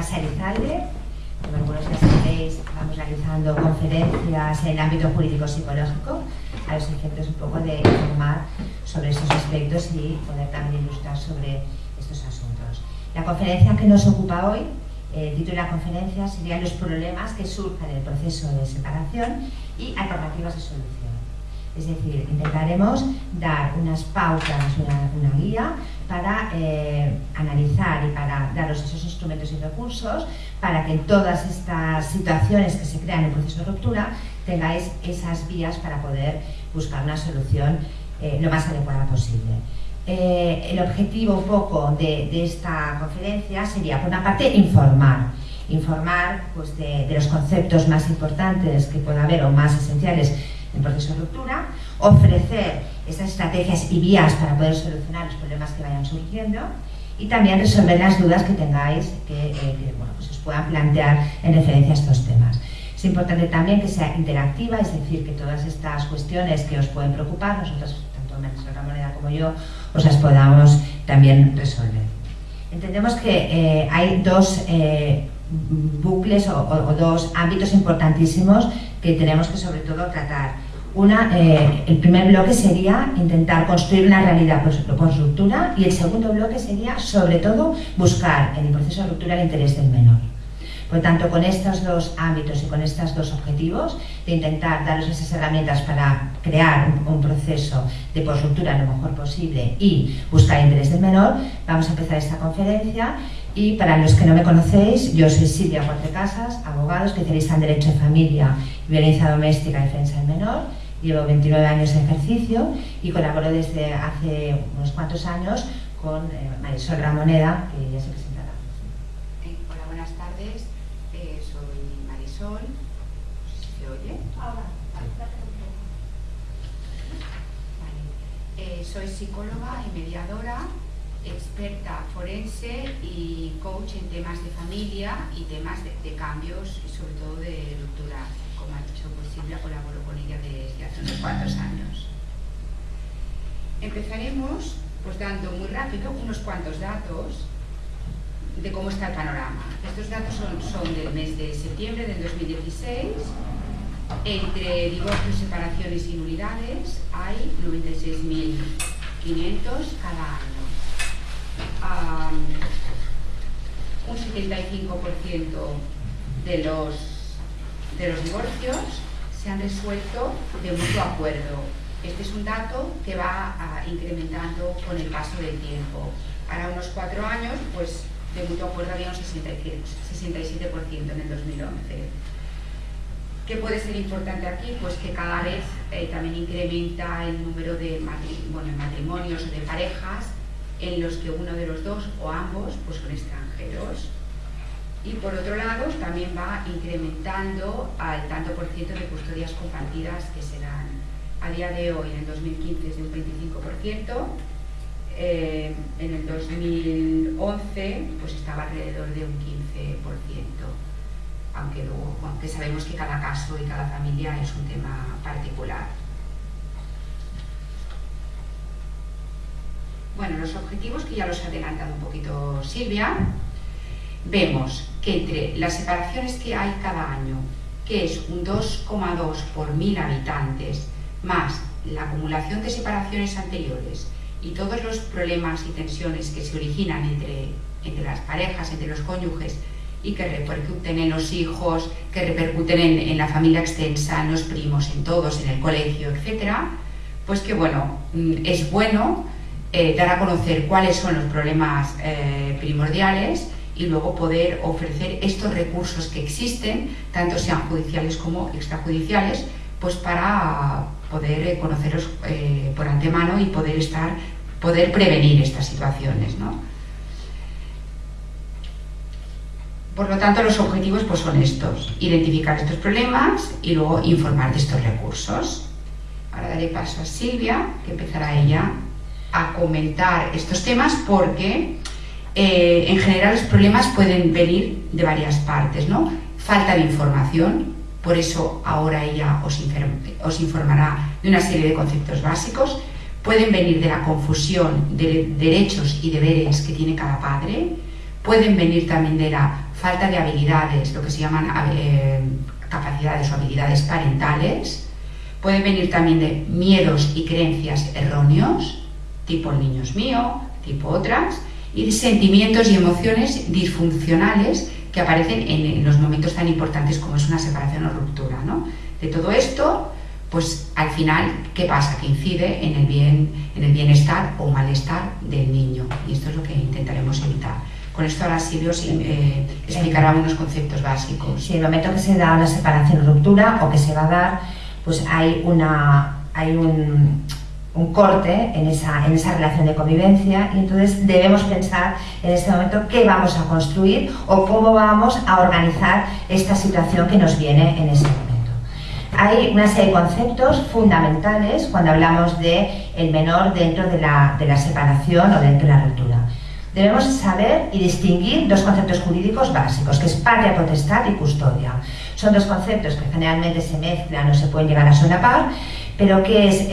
Sara Elizalde. Como algunos ya sabéis, vamos realizando conferencias en el ámbito jurídico-psicológico a los efectos un poco de informar sobre esos aspectos y poder también ilustrar sobre estos asuntos. La conferencia que nos ocupa hoy, el título de la conferencia serían los problemas que surjan en el proceso de separación y alternativas de solución. Es decir, intentaremos dar unas pautas, una guía para analizar y para daros esos instrumentos y recursos para que en todas estas situaciones que se crean en el proceso de ruptura tengáis esas vías para poder buscar una solución lo más adecuada posible. El objetivo un poco de esta conferencia sería, por una parte, informar pues, de los conceptos más importantes que pueda haber o más esenciales en proceso de ruptura, ofrecer esas estrategias y vías para poder solucionar los problemas que vayan surgiendo y también resolver las dudas que tengáis que bueno, pues os puedan plantear en referencia a estos temas. Es importante también que sea interactiva, es decir, que todas estas cuestiones que os pueden preocupar, nosotros, tanto Marisol Ramoneda como yo, os las podamos también resolver. Entendemos que hay dos bucles o dos ámbitos importantísimos que tenemos que sobre todo tratar. El primer bloque sería intentar construir una realidad post-ruptura y el segundo bloque sería sobre todo buscar en el proceso de ruptura el interés del menor. Por lo tanto, con estos dos ámbitos y con estos dos objetivos de intentar daros esas herramientas para crear un proceso de post-ruptura lo mejor posible y buscar el interés del menor, vamos a empezar esta conferencia. Y para los que no me conocéis, yo soy Silvia Cuartecasas, abogado, especialista en Derecho de Familia, Violencia Doméstica y Defensa del Menor. Llevo 29 años de ejercicio y colaboro desde hace unos cuantos años con Marisol Ramoneda, que ya se presentará. Hola, buenas tardes. Soy Marisol. No sé si se oye. Vale. Soy psicóloga y mediadora, experta forense y coach en temas de familia y temas de cambios y sobre todo de ruptura. Como ha dicho pues Silvia, colaboro con ella desde hace unos cuantos años. Empezaremos pues dando muy rápido unos cuantos datos de cómo está el panorama. Estos datos son del mes de septiembre del 2016. Entre divorcios, separaciones y nulidades hay 96.500 cada año. Un 75% de los divorcios se han resuelto de mutuo acuerdo. Este es un dato que va incrementando con el paso del tiempo. Ahora unos 4 años, pues de mutuo acuerdo había un 67% en el 2011. ¿Qué puede ser importante aquí? Pues que cada vez también incrementa el número de matrimonios o de parejas en los que uno de los dos o ambos pues son extranjeros. Y por otro lado también va incrementando al tanto por ciento de custodias compartidas que se dan. A día de hoy, en el 2015 es de un 25%, en el 2011 pues estaba alrededor de un 15%, aunque sabemos que cada caso y cada familia es un tema particular. Bueno, los objetivos que ya los ha adelantado un poquito Silvia, vemos que entre las separaciones que hay cada año, que es un 2,2 por 1000 habitantes, más la acumulación de separaciones anteriores y todos los problemas y tensiones que se originan entre las parejas, entre los cónyuges y que repercuten en los hijos, que repercuten en la familia extensa, en los primos, en todos, en el colegio, etc., pues que bueno, es bueno dar a conocer cuáles son los problemas primordiales y luego poder ofrecer estos recursos que existen, tanto sean judiciales como extrajudiciales, pues para poder conocerlos por antemano y poder prevenir estas situaciones, ¿no? Por lo tanto, los objetivos pues son estos: identificar estos problemas y luego informar de estos recursos. Ahora daré paso a Silvia, que empezará ella a comentar estos temas porque en general los problemas pueden venir de varias partes, ¿no? Falta de información, por eso ahora ella os informará de una serie de conceptos básicos. Pueden venir de la confusión de derechos y deberes que tiene cada padre, pueden venir también de la falta de habilidades, lo que se llaman capacidades o habilidades parentales. Pueden venir también de miedos y creencias erróneos, tipo el niño es mío, tipo otras, y de sentimientos y emociones disfuncionales que aparecen en los momentos tan importantes como es una separación o ruptura, ¿no? De todo esto, pues al final, ¿qué pasa? Que incide en el bienestar o malestar del niño, y esto es lo que intentaremos evitar. Con esto ahora Silvio explicará unos conceptos básicos. Sí, en el momento que se da una separación o ruptura, o que se va a dar, pues hay un corte en esa relación de convivencia, y entonces debemos pensar en este momento qué vamos a construir o cómo vamos a organizar esta situación que nos viene en ese momento. Hay una serie de conceptos fundamentales cuando hablamos del menor dentro de la separación o dentro de la ruptura. Debemos saber y distinguir dos conceptos jurídicos básicos, que es patria potestad y custodia. Son dos conceptos que generalmente se mezclan o se pueden llegar a solapar, pero que es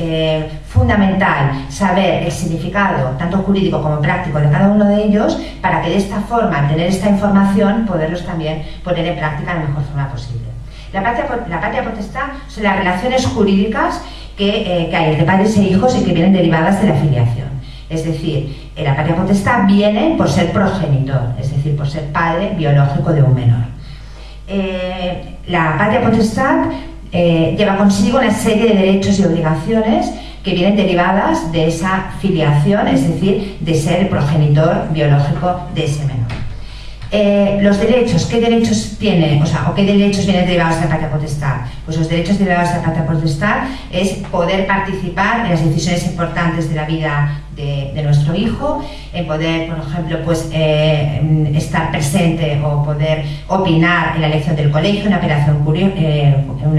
fundamental saber el significado, tanto jurídico como práctico, de cada uno de ellos, para que de esta forma, al tener esta información, poderlos también poner en práctica de la mejor forma posible. La patria potestad son las relaciones jurídicas que hay entre padres e hijos y que vienen derivadas de la filiación. Es decir, la patria potestad viene por ser progenitor, es decir, por ser padre biológico de un menor. La patria potestad lleva consigo una serie de derechos y obligaciones que vienen derivadas de esa filiación, es decir, de ser el progenitor biológico de ese menor. Los derechos, ¿qué derechos tiene? O qué derechos vienen derivados de la patria potestad? Pues los derechos derivados de la patria potestad es poder participar en las decisiones importantes de la vida de nuestro hijo, en poder, por ejemplo, pues, estar presente o poder opinar en la elección del colegio, una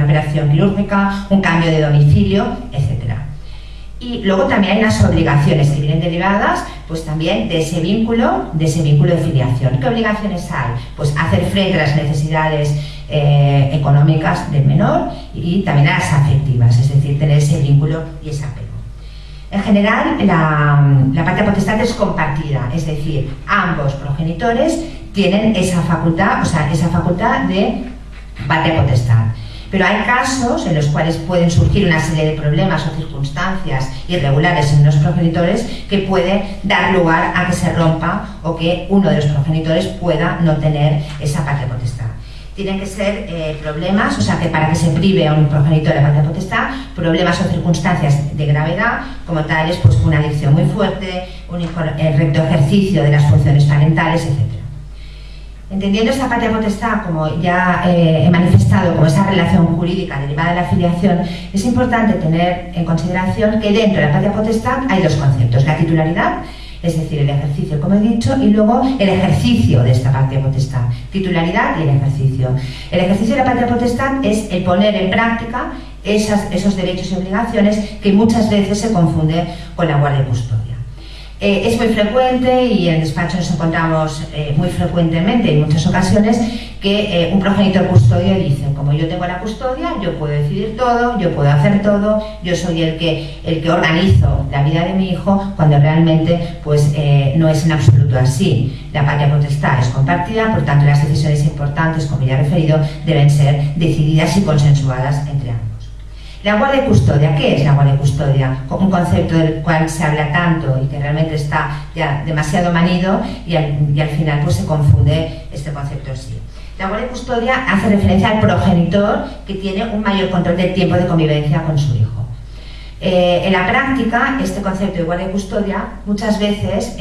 operación quirúrgica, un cambio de domicilio, etc. Y luego también hay unas obligaciones que vienen derivadas, pues también de ese vínculo de filiación. ¿Qué obligaciones hay? Pues hacer frente a las necesidades económicas del menor y también a las afectivas, es decir, tener ese vínculo y ese apego. En general, la patria potestad es compartida, es decir, ambos progenitores tienen esa facultad, de patria potestad. Pero hay casos en los cuales pueden surgir una serie de problemas o circunstancias irregulares en los progenitores que puede dar lugar a que se rompa o que uno de los progenitores pueda no tener esa patria potestad. Tienen que ser problemas, que para que se prive a un progenitor de la patria potestad, problemas o circunstancias de gravedad, como tales, pues una adicción muy fuerte, un recto ejercicio de las funciones parentales, etc. Entendiendo esta patria potestad, como ya he manifestado, como esa relación jurídica derivada de la filiación, es importante tener en consideración que dentro de la patria potestad hay dos conceptos: la titularidad, es decir, el ejercicio, como he dicho, y luego el ejercicio de esta patria potestad. Titularidad y el ejercicio. El ejercicio de la patria potestad es el poner en práctica esos derechos y obligaciones que muchas veces se confunden con la guardia y custodia. Es muy frecuente, y en el despacho nos encontramos muy frecuentemente en muchas ocasiones, que un progenitor custodio dice: como yo tengo la custodia, yo puedo decidir todo, yo puedo hacer todo, yo soy el que organizo la vida de mi hijo, cuando realmente pues, no es en absoluto así. La patria potestad es compartida, por tanto las decisiones importantes, como ya he referido, deben ser decididas y consensuadas entre ambos. La guardia y custodia, ¿qué es la guardia y custodia? Un concepto del cual se habla tanto y que realmente está ya demasiado manido, y al final pues se confunde este concepto en sí. La guardia y custodia hace referencia al progenitor que tiene un mayor control del tiempo de convivencia con su hijo. En la práctica, este concepto de guardia y custodia muchas veces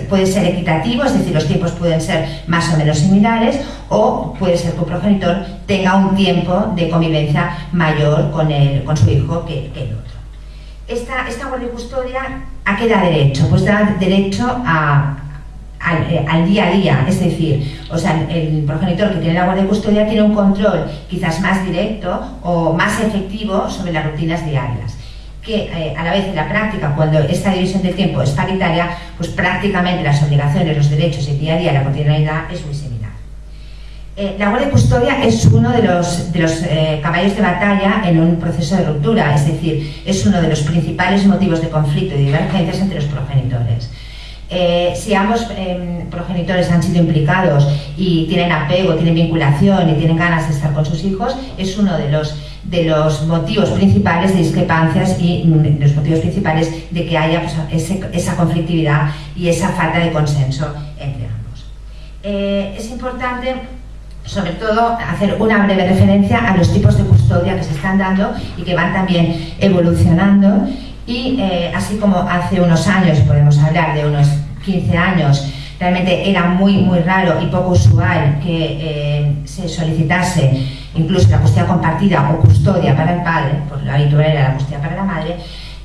puede ser equitativo, es decir, los tiempos pueden ser más o menos similares, o puede ser que un progenitor tenga un tiempo de convivencia mayor con su hijo que el otro. Esta guardia y custodia, ¿a qué da derecho? Pues da derecho al día a día, es decir, el progenitor que tiene la guardia y custodia tiene un control quizás más directo o más efectivo sobre las rutinas diarias, que a la vez en la práctica, cuando esta división del tiempo es paritaria, pues prácticamente las obligaciones, los derechos y el día a día, la cotidianidad es muy similar. La guardia y custodia es uno de los caballos de batalla en un proceso de ruptura, es decir, es uno de los principales motivos de conflicto y divergencias entre los progenitores. Si ambos progenitores han sido implicados y tienen apego, tienen vinculación y tienen ganas de estar con sus hijos, es uno de los motivos principales de discrepancias y de los motivos principales de que haya pues, esa conflictividad y esa falta de consenso entre ambos. Es importante, sobre todo, hacer una breve referencia a los tipos de custodia que se están dando y que van también evolucionando. Y así como hace unos años, podemos hablar de unos 15 años, realmente era muy raro y poco usual que se solicitase incluso la custodia compartida o custodia para el padre, pues lo habitual era la custodia para la madre.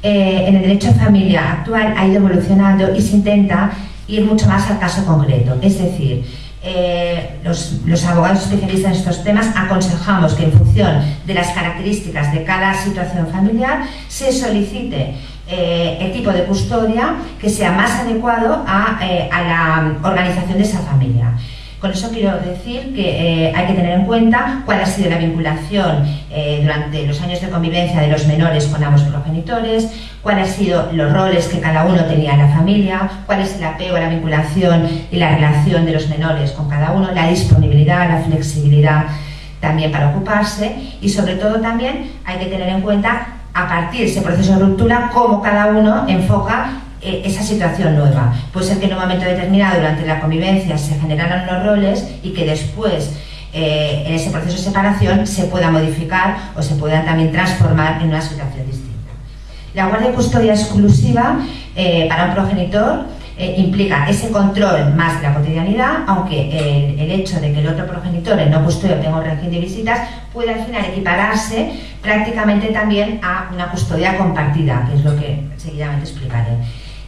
En el derecho de familia actual ha ido evolucionando y se intenta ir mucho más al caso concreto, es decir, los abogados especialistas en estos temas aconsejamos que en función de las características de cada situación familiar se solicite el tipo de custodia que sea más adecuado a la organización de esa familia. Con eso quiero decir que hay que tener en cuenta cuál ha sido la vinculación durante los años de convivencia de los menores con ambos progenitores, cuáles han sido los roles que cada uno tenía en la familia, cuál es el apego, la vinculación y la relación de los menores con cada uno, la disponibilidad, la flexibilidad también para ocuparse y sobre todo también hay que tener en cuenta a partir de ese proceso de ruptura cómo cada uno enfoca esa situación nueva. Puede ser que en un momento determinado durante la convivencia se generaran unos roles y que después en ese proceso de separación se pueda modificar o se puedan también transformar en una situación distinta. La guardia y custodia exclusiva para un progenitor implica ese control más de la cotidianidad, aunque el hecho de que el otro progenitor, el no custodio, tenga un régimen de visitas, puede al final equipararse prácticamente también a una custodia compartida, que es lo que seguidamente explicaré.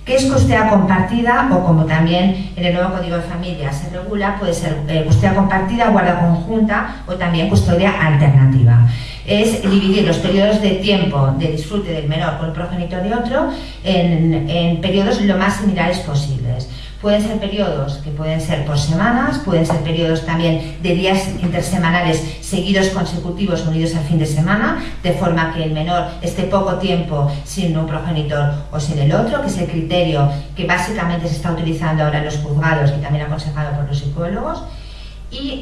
¿Qué es custodia compartida? O como también en el nuevo Código de Familia se regula, puede ser custodia compartida, guarda conjunta o también custodia alternativa. Es dividir los periodos de tiempo de disfrute del menor con el progenitor de otro en periodos lo más similares posibles. Pueden ser periodos que pueden ser por semanas, pueden ser periodos también de días intersemanales seguidos consecutivos unidos al fin de semana, de forma que el menor esté poco tiempo sin un progenitor o sin el otro, que es el criterio que básicamente se está utilizando ahora en los juzgados y también aconsejado por los psicólogos. Y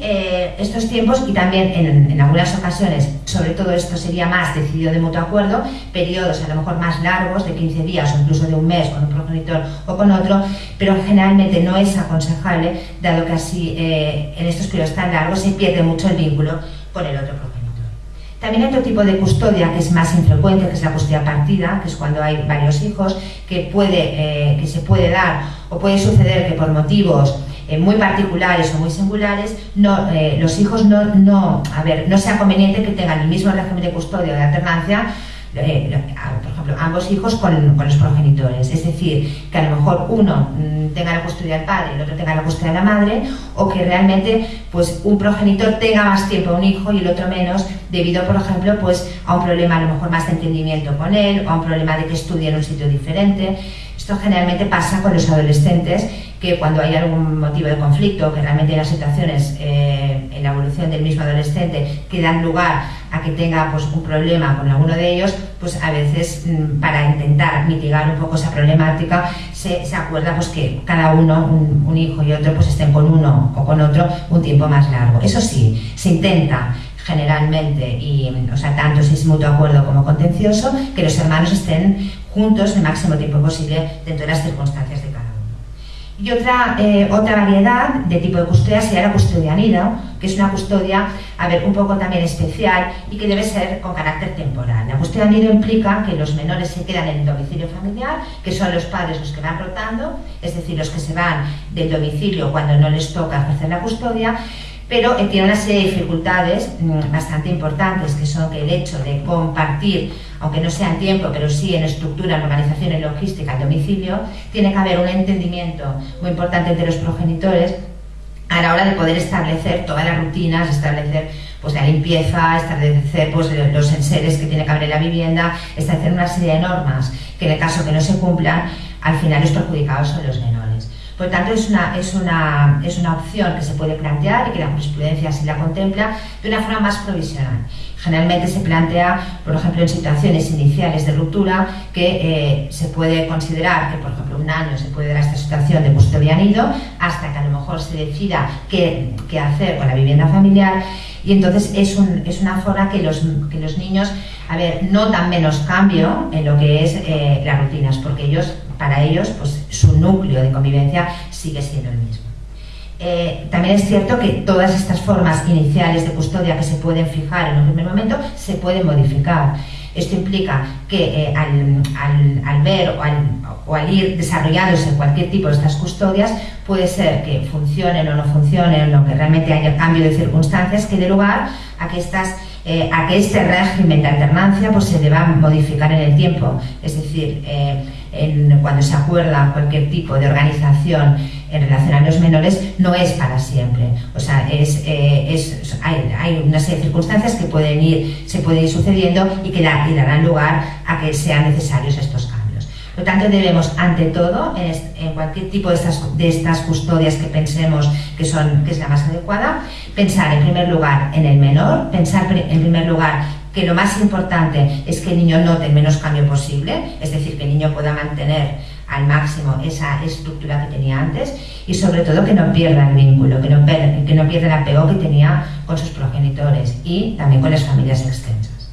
estos tiempos, y también en algunas ocasiones, sobre todo esto sería más decidido de mutuo acuerdo, periodos a lo mejor más largos, de 15 días o incluso de un mes con un progenitor o con otro, pero generalmente no es aconsejable, dado que así en estos periodos tan largos se pierde mucho el vínculo con el otro progenitor. También hay otro tipo de custodia que es más infrecuente, que es la custodia partida, que es cuando hay varios hijos, que se puede dar o puede suceder que por motivos muy particulares o muy singulares, los hijos no sea conveniente que tengan el mismo régimen de custodia o de alternancia, por ejemplo, ambos hijos con los progenitores. Es decir, que a lo mejor uno tenga la custodia del padre y el otro tenga la custodia de la madre, o que realmente pues, un progenitor tenga más tiempo a un hijo y el otro menos, debido, por ejemplo, pues, a un problema a lo mejor más de entendimiento con él, o a un problema de que estudie en un sitio diferente. Esto generalmente pasa con los adolescentes, que cuando hay algún motivo de conflicto, que realmente hay las situaciones en la evolución del mismo adolescente que dan lugar a que tenga pues, un problema con alguno de ellos, pues a veces para intentar mitigar un poco esa problemática se acuerda pues, que cada uno, un hijo y otro, pues estén con uno o con otro un tiempo más largo. Eso sí, se intenta generalmente, tanto si es mutuo acuerdo como contencioso, que los hermanos estén juntos el máximo tiempo posible dentro de las circunstancias de cada uno. Y otra variedad de tipo de custodia sería la custodia nido, que es una custodia, un poco también especial y que debe ser con carácter temporal. La custodia nido implica que los menores se quedan en el domicilio familiar, que son los padres los que van rotando, es decir, los que se van del domicilio cuando no les toca ejercer la custodia, pero tiene una serie de dificultades bastante importantes, que son que el hecho de compartir, aunque no sea en tiempo, pero sí en estructura, en organización, en logística, el domicilio, tiene que haber un entendimiento muy importante entre los progenitores a la hora de poder establecer todas las rutinas, establecer pues, la limpieza, establecer pues, los enseres que tiene que haber en la vivienda, establecer una serie de normas que en el caso que no se cumplan, al final los perjudicados son los menores. Por tanto, es una opción que se puede plantear y que la jurisprudencia sí la contempla de una forma más provisional. Generalmente se plantea, por ejemplo, en situaciones iniciales de ruptura, que se puede considerar que, por ejemplo, un año se puede dar esta situación de custodia nido hasta que a lo mejor se decida qué hacer con la vivienda familiar, y entonces es una forma que los niños, notan menos cambio en lo que es las rutinas, porque para ellos, pues su núcleo de convivencia sigue siendo el mismo. También es cierto que todas estas formas iniciales de custodia que se pueden fijar en un primer momento se pueden modificar. Esto implica que al ver o al ir desarrollándose cualquier tipo de estas custodias, puede ser que funcionen o no funcionen, o que realmente haya cambio de circunstancias que dé lugar a que este régimen de alternancia pues se deba modificar en el tiempo. Es decir, cuando se acuerda cualquier tipo de organización en relación a los menores, no es para siempre. O sea, hay una serie de circunstancias que se pueden ir sucediendo y que darán lugar a que sean necesarios estos cambios. Por lo tanto, debemos, ante todo, en cualquier tipo de estas custodias que pensemos que es la más adecuada, pensar en primer lugar en el menor, pensar en primer lugar que lo más importante es que el niño note el menos cambio posible, es decir, que el niño pueda mantener al máximo esa estructura que tenía antes, y sobre todo que no pierda el vínculo, que no pierda el apego que tenía con sus progenitores y también con las familias extensas.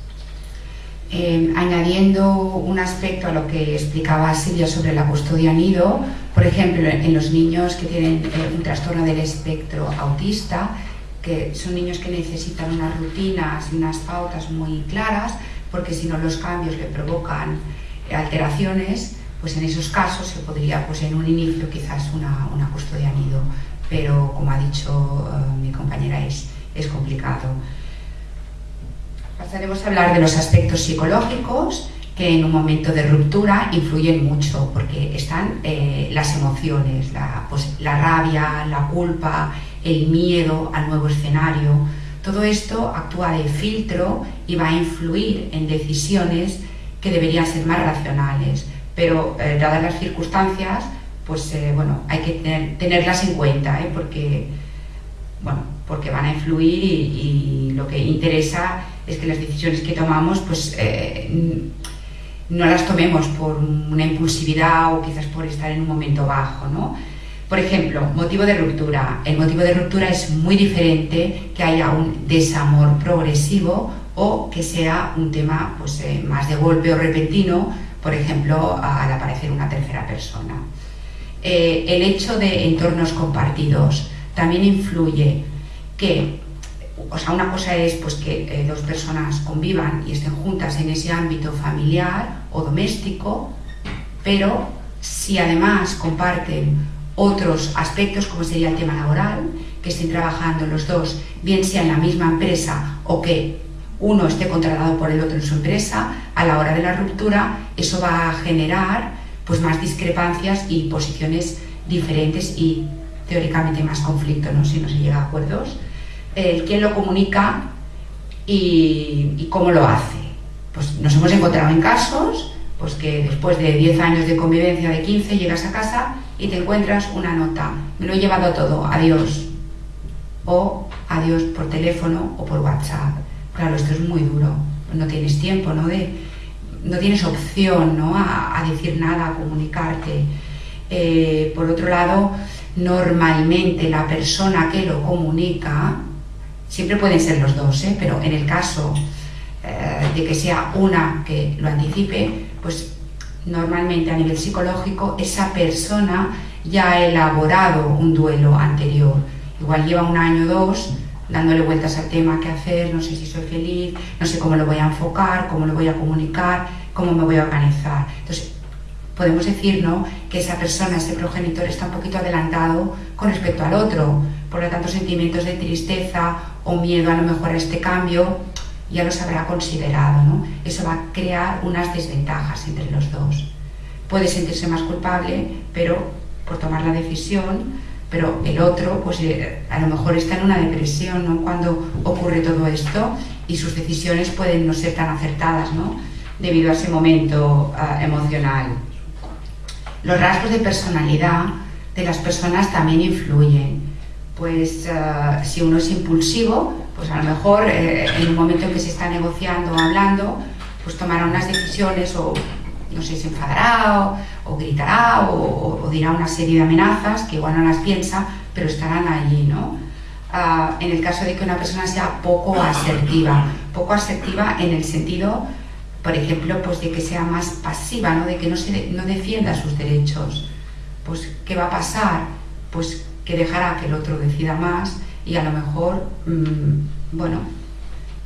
Añadiendo un aspecto a lo que explicaba Silvia sobre la custodia nido, por ejemplo, en los niños que tienen un trastorno del espectro autista, que son niños que necesitan unas rutinas y unas pautas muy claras, porque si no los cambios le provocan alteraciones, pues en esos casos se podría, pues en un inicio quizás una custodia nido, pero como ha dicho mi compañera, es complicado. Pasaremos a hablar de los aspectos psicológicos, que en un momento de ruptura influyen mucho, porque están las emociones, la rabia, la culpa, el miedo al nuevo escenario. Todo esto actúa de filtro y va a influir en decisiones que deberían ser más racionales, pero dadas las circunstancias, pues hay que tenerlas en cuenta, porque van a influir y lo que interesa es que las decisiones que tomamos pues no las tomemos por una impulsividad o quizás por estar en un momento bajo, ¿no? Por ejemplo, motivo de ruptura. El motivo de ruptura es muy diferente que haya un desamor progresivo o que sea un tema pues, más de golpe o repentino, por ejemplo, al aparecer una tercera persona. El hecho de entornos compartidos también influye que, una cosa es pues, que dos personas convivan y estén juntas en ese ámbito familiar o doméstico, pero si además comparten otros aspectos, como sería el tema laboral, que estén trabajando los dos, bien sea en la misma empresa o que uno esté contratado por el otro en su empresa, a la hora de la ruptura eso va a generar pues, más discrepancias y posiciones diferentes y teóricamente más conflicto, ¿no? Si no se llega a acuerdos. Quién lo comunica y cómo lo hace. Pues nos hemos encontrado en casos pues que después de 10 años de convivencia, de 15, llegas a casa y te encuentras una nota: me lo he llevado todo, adiós. O adiós por teléfono o por WhatsApp. Claro, esto es muy duro, no tienes tiempo, no tienes opción, ¿no? a decir nada, a comunicarte. Por otro lado, normalmente la persona que lo comunica, siempre pueden ser los dos, pero en el caso de que sea una que lo anticipe, pues normalmente a nivel psicológico esa persona ya ha elaborado un duelo anterior. Igual lleva un año o dos dándole vueltas al tema, qué hacer, no sé si soy feliz, no sé cómo lo voy a enfocar, cómo lo voy a comunicar, cómo me voy a organizar. Entonces, podemos decir, ¿no?, que esa persona, ese progenitor, está un poquito adelantado con respecto al otro. Por lo tanto, sentimientos de tristeza o miedo a lo mejor a este cambio ya los habrá considerado, ¿no? Eso va a crear unas desventajas entre los dos. Puede sentirse más culpable, pero por tomar la decisión, pero el otro, pues a lo mejor está en una depresión, ¿no?, cuando ocurre todo esto, y sus decisiones pueden no ser tan acertadas, ¿no?, debido a ese momento emocional. Los rasgos de personalidad de las personas también influyen. Pues si uno es impulsivo, pues a lo mejor en un momento en que se está negociando o hablando, pues tomará unas decisiones o no sé, se enfadará o gritará o dirá una serie de amenazas que igual no las piensa, pero estarán allí, ¿no? En el caso de que una persona sea poco asertiva en el sentido, por ejemplo, pues de que sea más pasiva, ¿no? De que no defienda sus derechos, pues ¿qué va a pasar? Pues que dejará que el otro decida más y a lo mejor, bueno,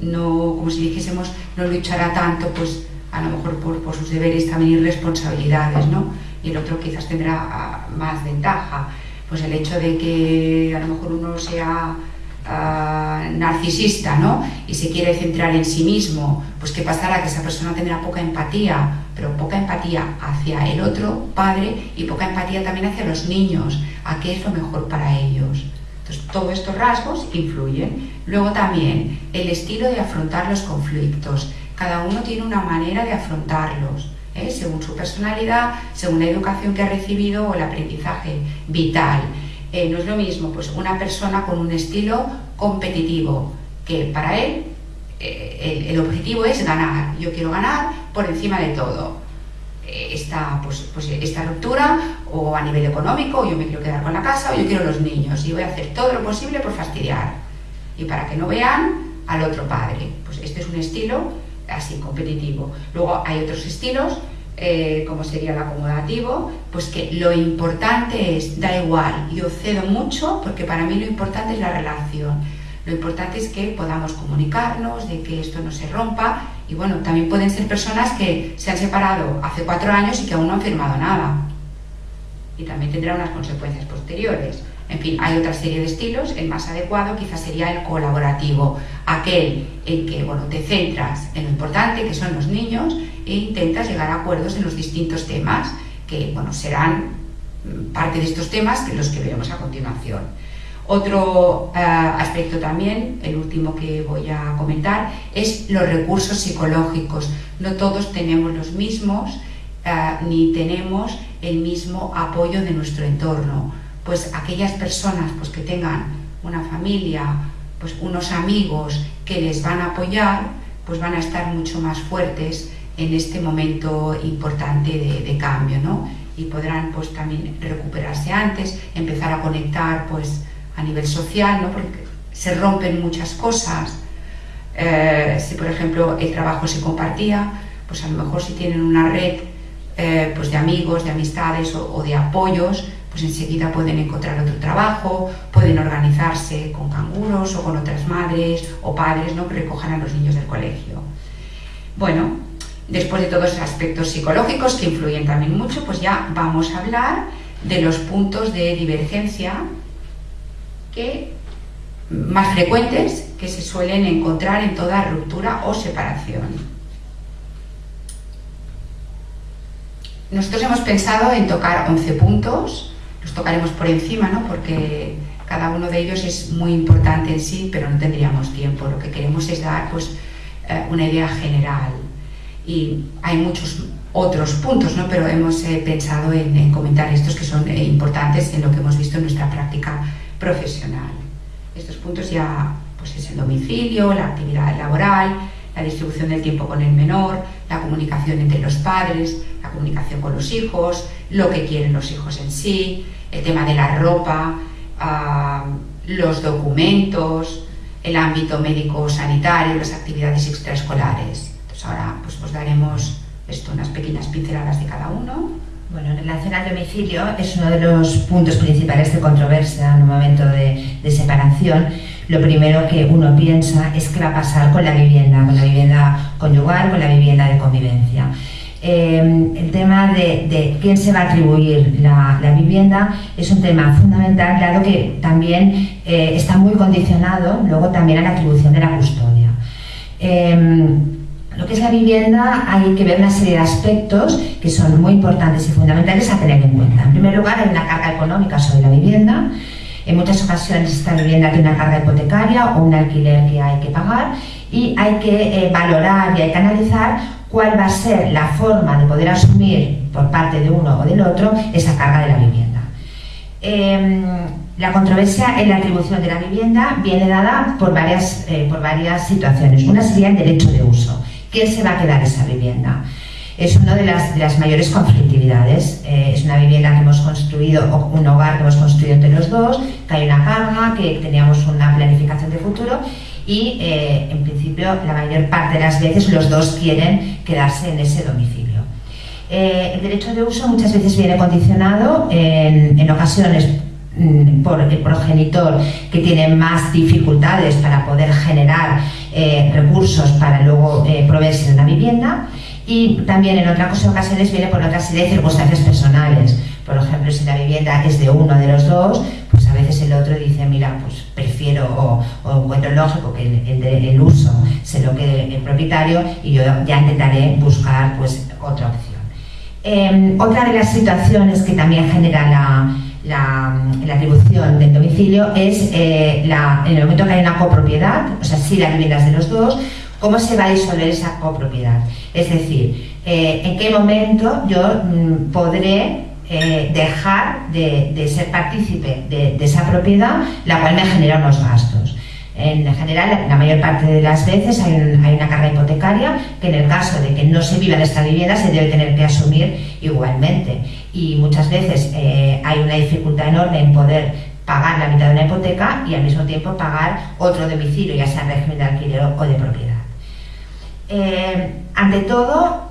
no, como si dijésemos, no luchará tanto, pues a lo mejor por sus deberes también y responsabilidades, ¿no? Y el otro quizás tendrá más ventaja. Pues el hecho de que a lo mejor uno sea narcisista, ¿no? Y se quiere centrar en sí mismo, pues ¿qué pasará? Que esa persona tendrá poca empatía, pero poca empatía hacia el otro padre y poca empatía también hacia los niños, a qué es lo mejor para ellos. Entonces, todos estos rasgos influyen. Luego también el estilo de afrontar los conflictos. Cada uno tiene una manera de afrontarlos, según su personalidad, según la educación que ha recibido o el aprendizaje vital. No es lo mismo pues, una persona con un estilo competitivo, que para él el objetivo es ganar. Yo quiero ganar por encima de todo. Esta ruptura, o a nivel económico, o yo me quiero quedar con la casa, o yo quiero los niños, y voy a hacer todo lo posible por fastidiar. Y para que no vean al otro padre. Pues este es un estilo así, competitivo. Luego hay otros estilos, como sería el acomodativo, pues que lo importante es, da igual, yo cedo mucho porque para mí lo importante es la relación, lo importante es que podamos comunicarnos, de que esto no se rompa. Y bueno, también pueden ser personas que se han separado hace 4 años y que aún no han firmado nada y también tendrá unas consecuencias posteriores. En fin, hay otra serie de estilos. El más adecuado quizás sería el colaborativo, aquel en que, bueno, te centras en lo importante, que son los niños, e intentas llegar a acuerdos en los distintos temas, que, bueno, serán parte de estos temas que los que veremos a continuación. Otro aspecto también, el último que voy a comentar, es los recursos psicológicos. No todos tenemos los mismos, ni tenemos el mismo apoyo de nuestro entorno. Pues aquellas personas pues, que tengan una familia, pues unos amigos que les van a apoyar, pues van a estar mucho más fuertes en este momento importante de cambio, ¿no? Y podrán pues también recuperarse antes, empezar a conectar pues a nivel social, ¿no? Porque se rompen muchas cosas. Si por ejemplo el trabajo se compartía, pues a lo mejor si tienen una red pues de amigos, de amistades o de apoyos, pues enseguida pueden encontrar otro trabajo, pueden organizarse con canguros o con otras madres o padres, ¿no? Que recojan a los niños del colegio. Bueno, después de todos esos aspectos psicológicos que influyen también mucho, pues ya vamos a hablar de los puntos de divergencia más frecuentes que se suelen encontrar en toda ruptura o separación. Nosotros hemos pensado en tocar 11 puntos. Los tocaremos por encima, ¿no? Porque cada uno de ellos es muy importante en sí, pero no tendríamos tiempo. Lo que queremos es dar pues, una idea general. Y hay muchos otros puntos, ¿no? Pero hemos pensado en comentar estos que son importantes en lo que hemos visto en nuestra práctica profesional. Estos puntos ya pues, es el domicilio, la actividad laboral, la distribución del tiempo con el menor, la comunicación entre los padres, la comunicación con los hijos, lo que quieren los hijos en sí, el tema de la ropa, los documentos, el ámbito médico-sanitario, las actividades extraescolares. Entonces ahora pues, os daremos unas pequeñas pinceladas de cada uno. Bueno, en relación al domicilio es uno de los puntos principales de controversia en un momento de separación. Lo primero que uno piensa es qué va a pasar con la vivienda conyugal, con la vivienda de convivencia. El tema de quién se va a atribuir la vivienda es un tema fundamental, dado que también está muy condicionado luego también a la atribución de la custodia. Lo que es la vivienda, hay que ver una serie de aspectos que son muy importantes y fundamentales a tener en cuenta. En primer lugar, hay una carga económica sobre la vivienda. En muchas ocasiones esta vivienda tiene una carga hipotecaria o un alquiler que hay que pagar, y hay que valorar y hay que analizar cuál va a ser la forma de poder asumir por parte de uno o del otro esa carga de la vivienda. La controversia en la atribución de la vivienda viene dada por varias situaciones. Una sería el derecho de uso. ¿Quién se va a quedar esa vivienda? Es una de las mayores conflictividades. Es una vivienda que hemos construido, o un hogar que hemos construido entre los dos, que hay una carga, que teníamos una planificación de futuro y, en principio, la mayor parte de las veces los dos quieren quedarse en ese domicilio. El derecho de uso muchas veces viene condicionado, en ocasiones, por el progenitor que tiene más dificultades para poder generar recursos para luego proveerse de una vivienda, y también en otras ocasiones viene por otra serie de circunstancias personales. Por ejemplo, si la vivienda es de uno de los dos, pues a veces el otro dice, mira, pues prefiero o encuentro lógico que el uso se lo quede el propietario y yo ya intentaré buscar pues otra opción. Otra de las situaciones que también genera la atribución del domicilio es en el momento que hay una copropiedad, o sea, si la vivienda es de los dos, ¿cómo se va a disolver esa copropiedad? Es decir, ¿en qué momento yo podré dejar de ser partícipe de esa propiedad, la cual me genera unos gastos? En general, la mayor parte de las veces hay una carga hipotecaria que, en el caso de que no se viva en esta vivienda, se debe tener que asumir igualmente. Y muchas veces hay una dificultad enorme en poder pagar la mitad de una hipoteca y al mismo tiempo pagar otro domicilio, ya sea en régimen de alquiler o de propiedad. Ante todo,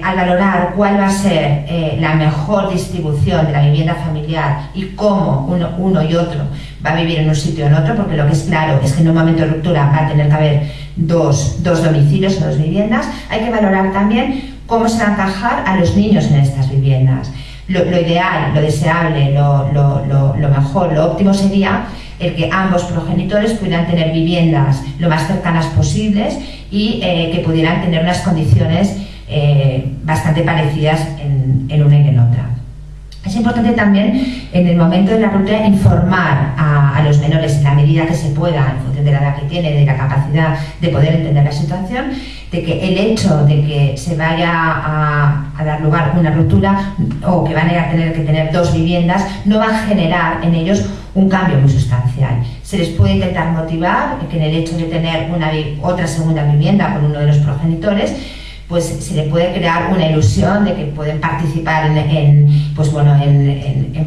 al valorar cuál va a ser la mejor distribución de la vivienda familiar y cómo uno y otro va a vivir en un sitio o en otro, porque lo que es claro es que en un momento de ruptura va a tener que haber dos domicilios o dos viviendas, hay que valorar también cómo se va a encajar a los niños en estas viviendas. Lo ideal, lo deseable, lo mejor, lo óptimo sería el que ambos progenitores pudieran tener viviendas lo más cercanas posibles y que pudieran tener unas condiciones bastante parecidas en una y en otra. Es importante también, en el momento de la ruptura, informar a los menores en la medida que se pueda, en función de la edad que tiene, de la capacidad de poder entender la situación, de que el hecho de que se vaya a dar lugar una ruptura o que van a tener que tener dos viviendas no va a generar en ellos un cambio muy sustancial. Se les puede intentar motivar que en el hecho de tener otra segunda vivienda con uno de los progenitores, pues se le puede crear una ilusión de que pueden participar en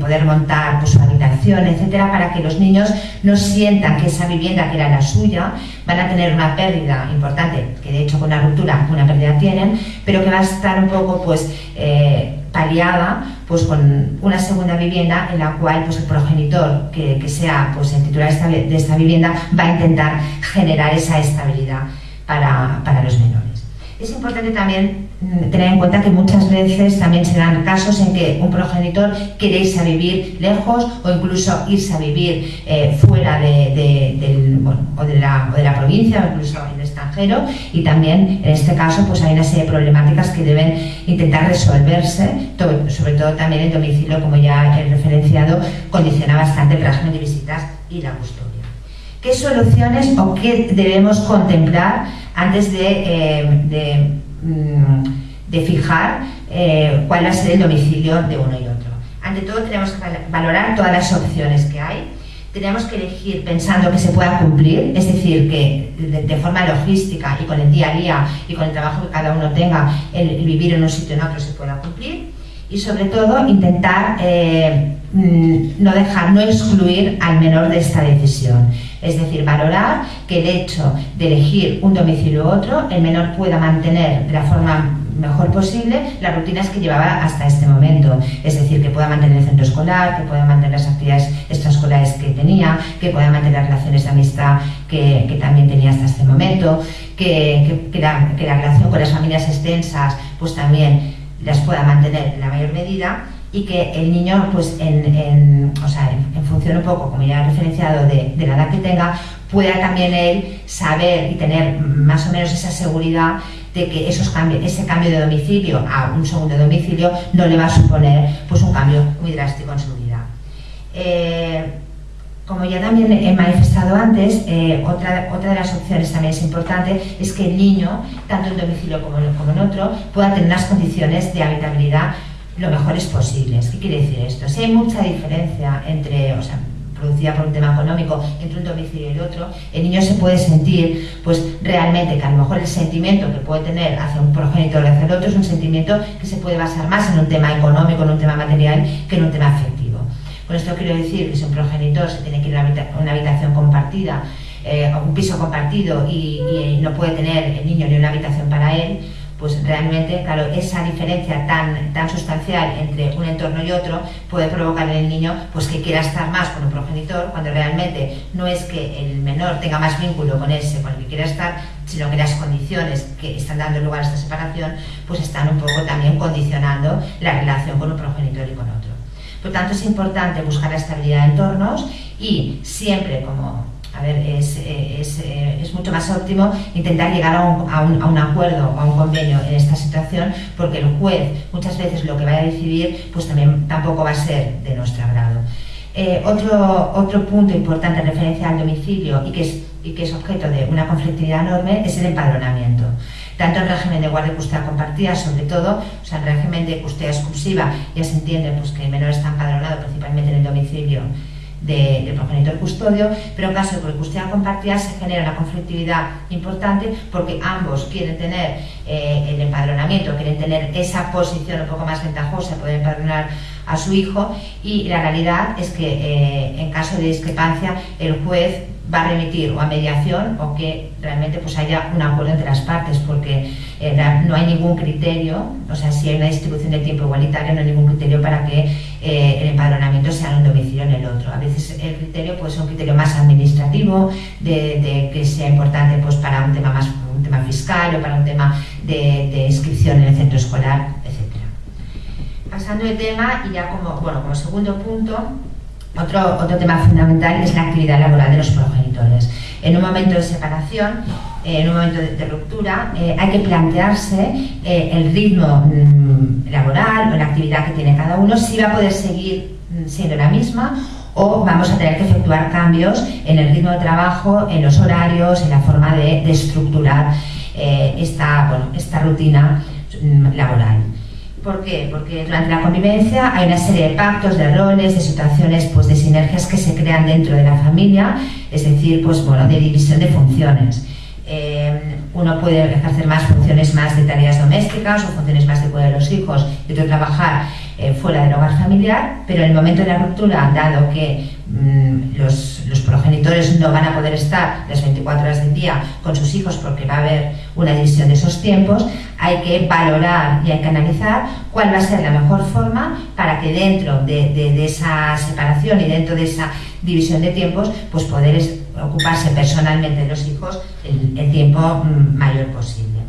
poder montar pues, su habitación, etcétera, para que los niños no sientan que esa vivienda que era la suya van a tener una pérdida importante, que de hecho con la ruptura una pérdida tienen, pero que va a estar un poco paliada pues con una segunda vivienda en la cual pues el progenitor que sea pues el titular de esta vivienda va a intentar generar esa estabilidad para los menores. Es importante también tener en cuenta que muchas veces también se dan casos en que un progenitor quiere irse a vivir lejos o incluso irse a vivir fuera de la provincia o incluso en el extranjero, y también en este caso pues hay una serie de problemáticas que deben intentar resolverse, sobre todo también el domicilio, como ya he referenciado, condiciona bastante el régimen de visitas y la custodia. ¿Qué soluciones o qué debemos contemplar antes de fijar cuál va a ser el domicilio de uno y otro? Ante todo, tenemos que valorar todas las opciones que hay. Tenemos que elegir pensando que se pueda cumplir, es decir, que de forma logística y con el día a día y con el trabajo que cada uno tenga, el vivir en un sitio o en otro se pueda cumplir. Y sobre todo, intentar no excluir al menor de esta decisión. Es decir, valorar que el hecho de elegir un domicilio u otro, el menor pueda mantener de la forma mejor posible las rutinas que llevaba hasta este momento. Es decir, que pueda mantener el centro escolar, que pueda mantener las actividades extraescolares que tenía, que pueda mantener las relaciones de amistad que también tenía hasta este momento, que la relación con las familias extensas pues también las pueda mantener en la mayor medida, y que el niño, pues en función un poco, como ya he referenciado, de la edad que tenga, pueda también él saber y tener más o menos esa seguridad de que ese cambio de domicilio a un segundo domicilio no le va a suponer pues un cambio muy drástico en su vida. Como ya también he manifestado antes, otra de las opciones también es importante, es que el niño, tanto en domicilio como en otro, pueda tener unas condiciones de habitabilidad lo mejores posibles. ¿Qué quiere decir esto? Si hay mucha diferencia entre, producida por un tema económico entre un domicilio y el otro, el niño se puede sentir pues realmente que a lo mejor el sentimiento que puede tener hacia un progenitor o hacia el otro es un sentimiento que se puede basar más en un tema económico, en un tema material, que en un tema afectivo. Con esto quiero decir que si un progenitor se tiene que ir a una habitación compartida, un piso compartido y no puede tener el niño ni una habitación para él, pues realmente, claro, esa diferencia tan sustancial entre un entorno y otro puede provocar en el niño pues que quiera estar más con un progenitor, cuando realmente no es que el menor tenga más vínculo con ese con el que quiera estar, sino que las condiciones que están dando lugar a esta separación pues están un poco también condicionando la relación con un progenitor y con otro. Por tanto, es importante buscar la estabilidad de entornos y siempre, como es mucho más óptimo intentar llegar a un acuerdo o a un convenio en esta situación, porque el juez muchas veces lo que vaya a decidir pues tampoco va a ser de nuestro agrado. Otro punto importante en referencia al domicilio y que es objeto de una conflictividad enorme es el empadronamiento. Tanto en régimen de guardia y custodia compartida, sobre todo, en régimen de custodia exclusiva, ya se entiende pues, que el menor está empadronado principalmente en el domicilio del progenitor custodio, pero en caso de custodia compartida se genera una conflictividad importante porque ambos quieren tener el empadronamiento, quieren tener esa posición un poco más ventajosa, poder empadronar a su hijo, y la realidad es que en caso de discrepancia el juez va a remitir o a mediación o que realmente pues haya un acuerdo entre las partes, porque no hay ningún criterio, si hay una distribución de tiempo igualitaria, no hay ningún criterio para que el empadronamiento sea en un domicilio o en el otro. A veces el criterio puede ser un criterio más administrativo, de que sea importante pues para un tema fiscal o para un tema de inscripción en el centro escolar, etc. Pasando de tema, y ya como segundo punto, otro tema fundamental es la actividad laboral de los progenitores. En un momento de separación, en un momento de ruptura, hay que plantearse el ritmo laboral o la actividad que tiene cada uno, si va a poder seguir siendo la misma o vamos a tener que efectuar cambios en el ritmo de trabajo, en los horarios, en la forma de estructurar esta rutina laboral. ¿Por qué? Porque durante la convivencia hay una serie de pactos, de roles, de situaciones, pues de sinergias que se crean dentro de la familia, es decir, de división de funciones. Uno puede ejercer más funciones más de tareas domésticas o funciones más de cuidar de los hijos y otro trabajar fuera del hogar familiar, pero en el momento de la ruptura, dado que los progenitores no van a poder estar las 24 horas del día con sus hijos porque va a haber una división de esos tiempos, hay que valorar y hay que analizar cuál va a ser la mejor forma para que dentro de esa separación y dentro de esa división de tiempos pues poder ocuparse personalmente de los hijos el tiempo mayor posible.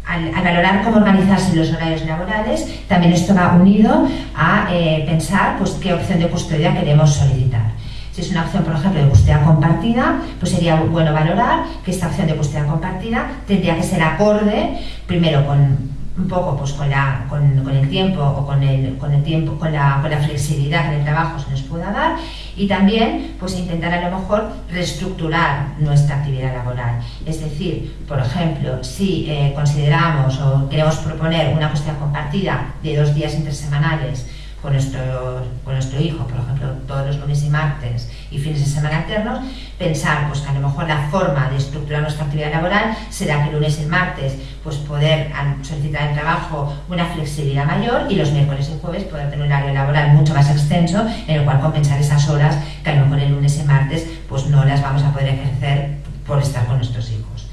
Al valorar cómo organizarse los horarios laborales, también esto va unido a pensar pues, qué opción de custodia queremos solicitar. Si es una opción, por ejemplo, de custodia compartida, pues sería bueno valorar que esta opción de custodia compartida tendría que ser acorde, primero con un poco pues, con el tiempo o con la flexibilidad que en el trabajo se nos pueda dar, y también pues intentar a lo mejor reestructurar nuestra actividad laboral. Es decir, por ejemplo, si consideramos o queremos proponer una custodia compartida de 2 días intersemanales con nuestro hijo, por ejemplo, todos los lunes y martes y fines de semana alternos, pensar pues, que a lo mejor la forma de estructurar nuestra actividad laboral será que lunes y martes pues, poder solicitar el trabajo una flexibilidad mayor y los miércoles y jueves poder tener un horario laboral mucho más extenso en el cual compensar esas horas que a lo mejor el lunes y martes pues, no las vamos a poder ejercer por estar con nuestros hijos.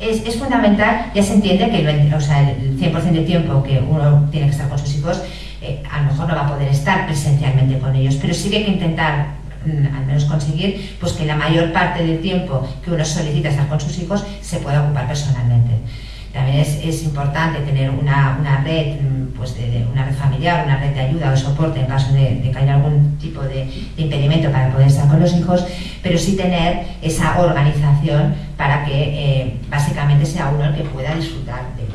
Es fundamental, ya se entiende que el 100% de tiempo que uno tiene que estar con sus hijos a lo mejor no va a poder estar presencialmente con ellos, pero sí que hay que intentar al menos conseguir pues, que la mayor parte del tiempo que uno solicita estar con sus hijos se pueda ocupar personalmente. También es importante tener una red, pues una red familiar, una red de ayuda o de soporte en caso de que haya algún tipo de impedimento para poder estar con los hijos, pero sí tener esa organización para que básicamente sea uno el que pueda disfrutar de ellos.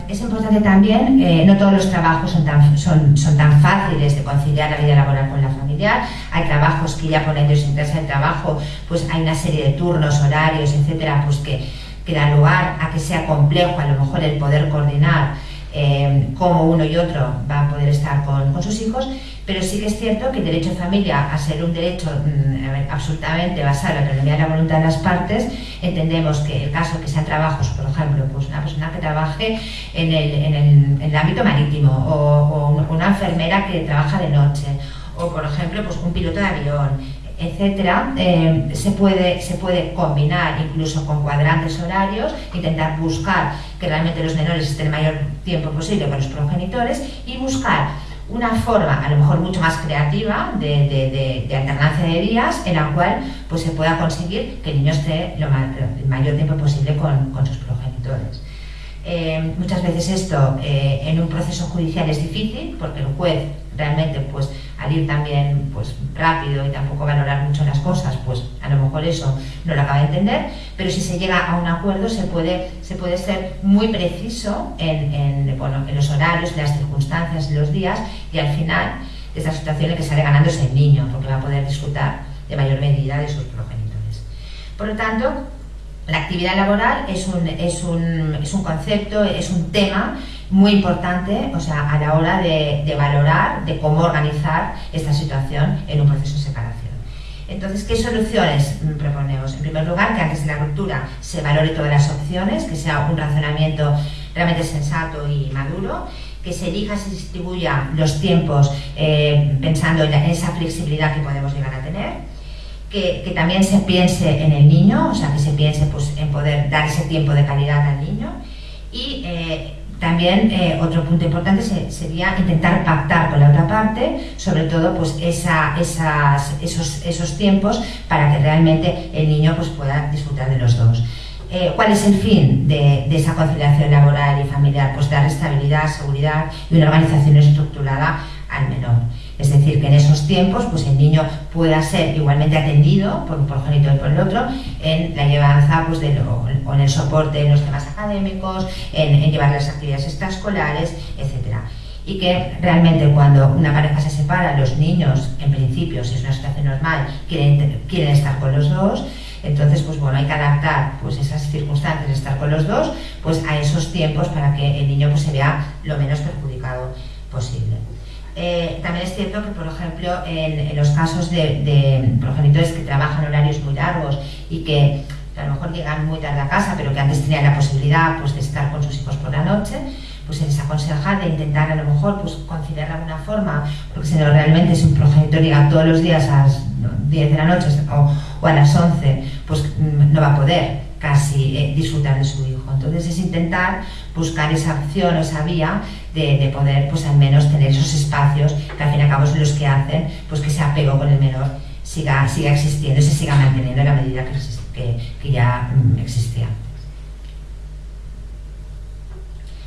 Es importante también, no todos los trabajos son tan fáciles de conciliar la vida laboral con la familiar. Hay trabajos que ya por la idiosincrasia del trabajo pues hay una serie de turnos, horarios, etcétera, pues que dan lugar a que sea complejo a lo mejor el poder coordinar cómo uno y otro van a poder estar con sus hijos, pero sí que es cierto que el derecho de familia, a ser un derecho absolutamente basado en la autonomía de la voluntad de las partes, entendemos que el caso que sean trabajos, por ejemplo, pues una persona que trabaje en el ámbito marítimo, o una enfermera que trabaja de noche, o por ejemplo pues un piloto de avión, etcétera, se puede combinar incluso con cuadrantes horarios, intentar buscar que realmente los menores estén el mayor tiempo posible con los progenitores y buscar una forma a lo mejor mucho más creativa de alternancia de días en la cual pues se pueda conseguir que el niño esté el mayor tiempo posible con sus progenitores. Muchas veces esto en un proceso judicial es difícil porque el juez realmente pues al ir también pues rápido y tampoco valorar mucho las cosas, pues a lo mejor eso no lo acaba de entender, pero si se llega a un acuerdo se puede ser muy preciso en los horarios, en las circunstancias, en los días, y al final de esta situación el que sale ganando es el niño, porque va a poder disfrutar de mayor medida de sus progenitores. Por lo tanto, la actividad laboral es un concepto, es un tema muy importante, o sea, a la hora de valorar, de cómo organizar esta situación en un proceso de separación. Entonces, ¿qué soluciones proponemos? En primer lugar, que antes de la ruptura se valore todas las opciones, que sea un razonamiento realmente sensato y maduro, que se elija, se distribuya los tiempos pensando en esa flexibilidad que podemos llegar a tener. Que también se piense en el niño, o sea, que se piense pues, en poder dar ese tiempo de calidad al niño. Y también otro punto importante sería intentar pactar con la otra parte, sobre todo pues, esos tiempos para que realmente el niño pues, pueda disfrutar de los dos. ¿Cuál es el fin de esa conciliación laboral y familiar? Pues dar estabilidad, seguridad y una organización estructurada al menor. Es decir, que en esos tiempos pues el niño pueda ser igualmente atendido por un progenitor y por el otro en la llevanza pues, o en el soporte en los temas académicos, en llevar las actividades extraescolares, etc. Y que realmente cuando una pareja se separa, los niños, en principio, si es una situación normal, quieren estar con los dos. Entonces, pues bueno, hay que adaptar pues, esas circunstancias de estar con los dos pues, a esos tiempos para que el niño pues, se vea lo menos perjudicado posible. También es cierto que, por ejemplo, en los casos de progenitores que trabajan horarios muy largos y que a lo mejor llegan muy tarde a casa, pero que antes tenían la posibilidad pues, de estar con sus hijos por la noche, pues se les aconseja de intentar a lo mejor pues, conciliar de alguna forma, porque si no realmente si un progenitor llega todos los días a las 10 de la noche o a las 11, pues no va a poder casi disfrutar de su hijo. Entonces es intentar buscar esa opción o esa vía de poder pues al menos tener esos espacios que al fin y al cabo son los que hacen pues que ese apego con el menor siga existiendo y se siga manteniendo en la medida que ya existía.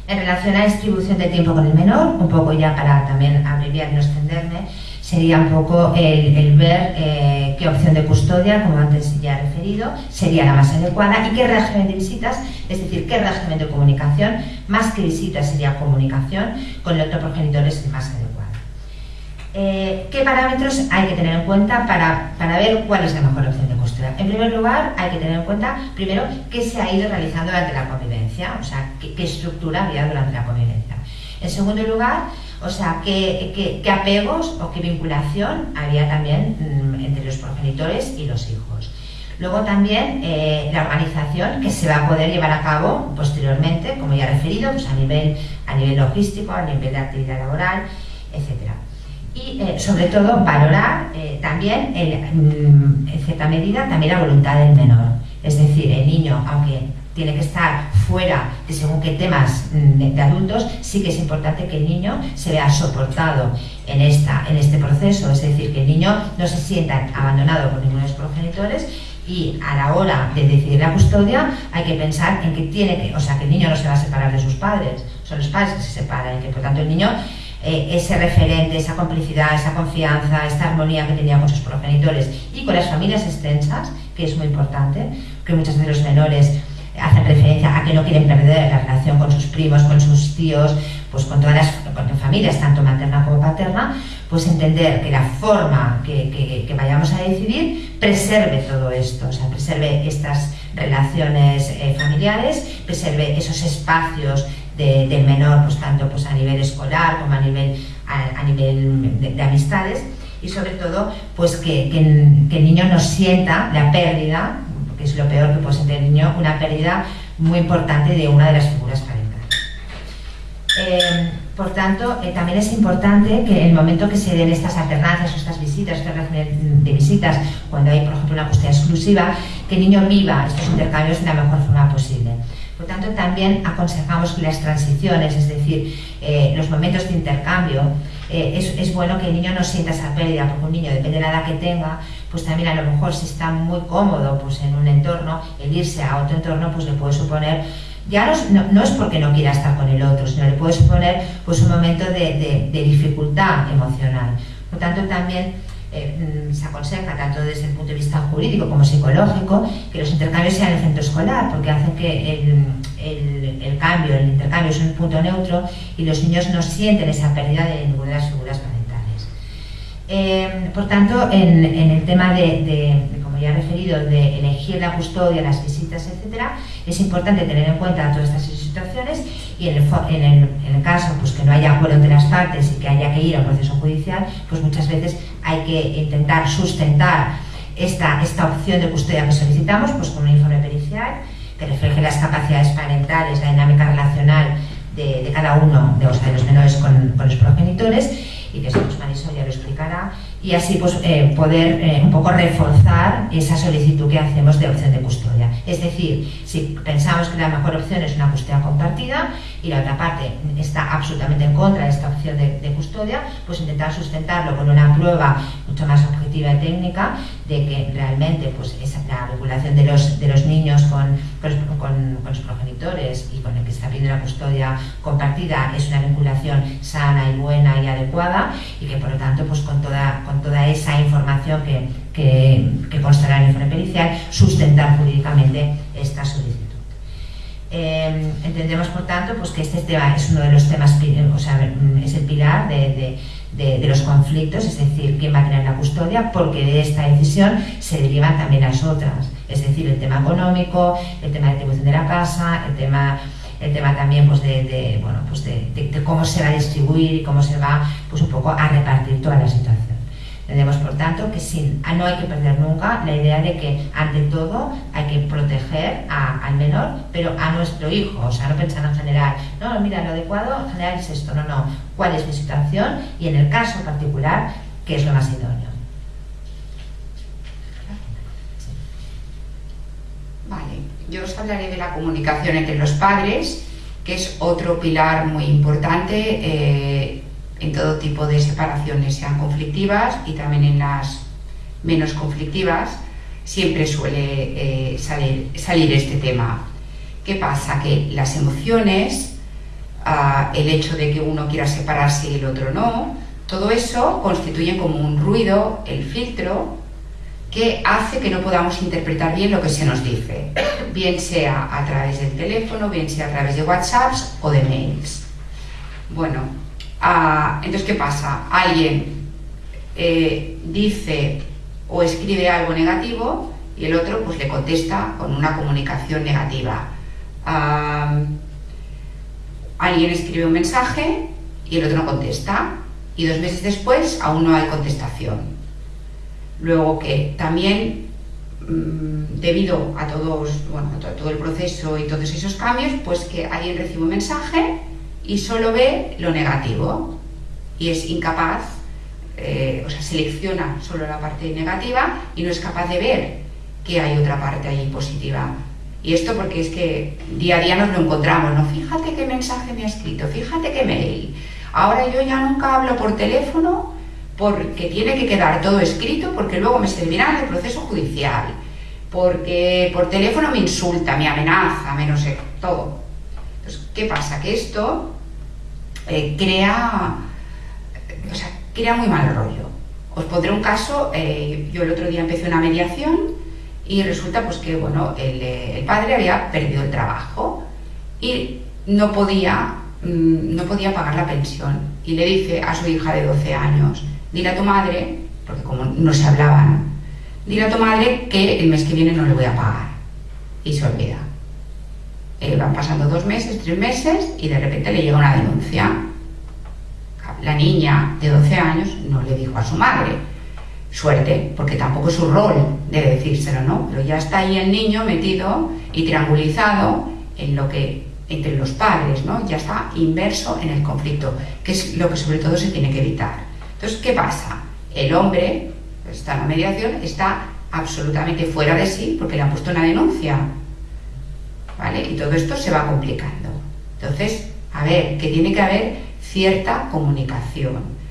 En relación a la distribución de tiempo con el menor, un poco ya para también abreviar y no extenderme, sería un poco el ver qué opción de custodia, como antes ya he referido, sería la más adecuada y qué régimen de visitas, es decir, qué régimen de comunicación, más que visitas sería comunicación, con el otro progenitor es el más adecuado. ¿Qué parámetros hay que tener en cuenta para ver cuál es la mejor opción de custodia? En primer lugar, hay que tener en cuenta, primero, qué se ha ido realizando durante la convivencia, o sea, qué estructura había durante la convivencia. En segundo lugar, o sea, qué apegos o qué vinculación había también entre los progenitores y los hijos. Luego también la organización que se va a poder llevar a cabo posteriormente, como ya he referido, pues a nivel logístico, a nivel de actividad laboral, etc. Y sobre todo valorar también, en cierta medida, también la voluntad del menor. Es decir, el niño, aunque tiene que estar fuera de según qué temas de adultos, sí que es importante que el niño se vea soportado en este proceso, es decir, que el niño no se sienta abandonado por ninguno de los progenitores y a la hora de decidir la custodia hay que pensar en que que el niño no se va a separar de sus padres, son los padres que se separan y que por tanto el niño ese referente, esa complicidad, esa confianza, esta armonía que tenía con sus progenitores y con las familias extensas, que es muy importante, que muchas veces los menores hacen referencia a que no quieren perder la relación con sus primos, con sus tíos, pues con todas las familias, tanto materna como paterna, pues entender que la forma que vayamos a decidir preserve todo esto, o sea, preserve estas relaciones familiares, preserve esos espacios del menor, pues tanto pues a nivel escolar como a nivel de amistades, y sobre todo pues que el niño no sienta la pérdida, que es lo peor que puede sentir el niño, una pérdida muy importante de una de las figuras parentales. Por tanto, también es importante que en el momento que se den estas alternancias o estas visitas, estas relaciones de visitas, cuando hay, por ejemplo, una custodia exclusiva, que el niño viva estos intercambios de la mejor forma posible. Por tanto, también aconsejamos que las transiciones, es decir, los momentos de intercambio, es bueno que el niño no sienta esa pérdida, porque un niño, depende de la edad que tenga, pues también a lo mejor si está muy cómodo pues en un entorno, el irse a otro entorno pues le puede suponer, ya no es porque no quiera estar con el otro, sino le puede suponer pues un momento de dificultad emocional. Por tanto, también se aconseja, tanto desde el punto de vista jurídico como psicológico, que los intercambios sean en el centro escolar, porque hacen que el intercambio es un punto neutro y los niños no sienten esa pérdida de ninguna de las figuras parentales. Por tanto, en el tema como ya he referido, de elegir la custodia, las visitas, etcétera, es importante tener en cuenta todas estas situaciones, y en el caso pues, que no haya acuerdo entre las partes y que haya que ir a un proceso judicial, pues muchas veces hay que intentar sustentar esta opción de custodia que solicitamos pues, con un informe pericial que refleje las capacidades parentales, la dinámica relacional de cada uno de los menores con los progenitores, y que eso pues Marisol ya lo explicará, y así pues poder un poco reforzar esa solicitud que hacemos de opción de custodia. Es decir, si pensamos que la mejor opción es una custodia compartida y la otra parte está absolutamente en contra de esta opción de custodia, pues intentar sustentarlo con una prueba mucho más objetiva y técnica de que realmente pues la vinculación de los niños con los progenitores y con el que está pidiendo la custodia compartida es una vinculación sana y buena y adecuada, y que por lo tanto pues con toda esa información que constará en el informe pericial, sustentar jurídicamente esta solicitud. Entendemos por tanto pues que este tema es uno de los temas, o sea, es el pilar de los conflictos, es decir, quién va a tener la custodia, porque de esta decisión se derivan también las otras, es decir, el tema económico, el tema de distribución de la casa, el tema también pues de cómo se va a distribuir y cómo se va pues un poco a repartir toda la situación. Entendemos por tanto que no hay que perder nunca la idea de que ante todo hay que proteger al menor, pero a nuestro hijo, o sea, no pensar en general, no, mira, lo adecuado en general es esto, no, cuál es mi situación y en el caso particular qué es lo más idóneo. Vale, yo os hablaré de la comunicación entre los padres, que es otro pilar muy importante en todo tipo de separaciones, sean conflictivas y también en las menos conflictivas, siempre suele salir este tema. ¿Qué pasa? Que las emociones, el hecho de que uno quiera separarse y el otro no, todo eso constituye como un ruido, el filtro, que hace que no podamos interpretar bien lo que se nos dice, bien sea a través del teléfono, bien sea a través de WhatsApps o de mails. Bueno, entonces ¿qué pasa? Alguien dice o escribe algo negativo y el otro pues le contesta con una comunicación negativa. Alguien escribe un mensaje y el otro no contesta, y 2 meses después aún no hay contestación. Luego que también, debido a todo el proceso y todos esos cambios, pues que alguien recibe un mensaje y solo ve lo negativo y es incapaz, selecciona solo la parte negativa y no es capaz de ver que hay otra parte ahí positiva. Y esto porque es que día a día nos lo encontramos, ¿no? Fíjate qué mensaje me ha escrito, fíjate qué mail. Ahora yo ya nunca hablo por teléfono porque tiene que quedar todo escrito, porque luego me servirá en el proceso judicial, porque por teléfono me insulta, me amenaza, me no sé, todo. Entonces, ¿qué pasa? Que esto crea muy mal rollo. Os pondré un caso. Yo el otro día empecé una mediación y resulta pues que bueno, el padre había perdido el trabajo y no podía pagar la pensión, y le dice a su hija de 12 años, dile a tu madre, porque como no se hablaban, dile a tu madre que el mes que viene no le voy a pagar. y se olvida. Van pasando 2 meses, 3 meses y de repente le llega una denuncia. La niña de 12 años no le dijo a su madre. Suerte, porque tampoco es su rol de decírselo, ¿no? Pero ya está ahí el niño metido y triangulizado en lo que entre los padres, ¿no? Ya está inmerso en el conflicto, que es lo que sobre todo se tiene que evitar. Entonces, ¿qué pasa? El hombre, está en la mediación, está absolutamente fuera de sí porque le han puesto una denuncia, ¿vale? Y todo esto se va complicando. Entonces, a ver, que tiene que haber cierta comunicación.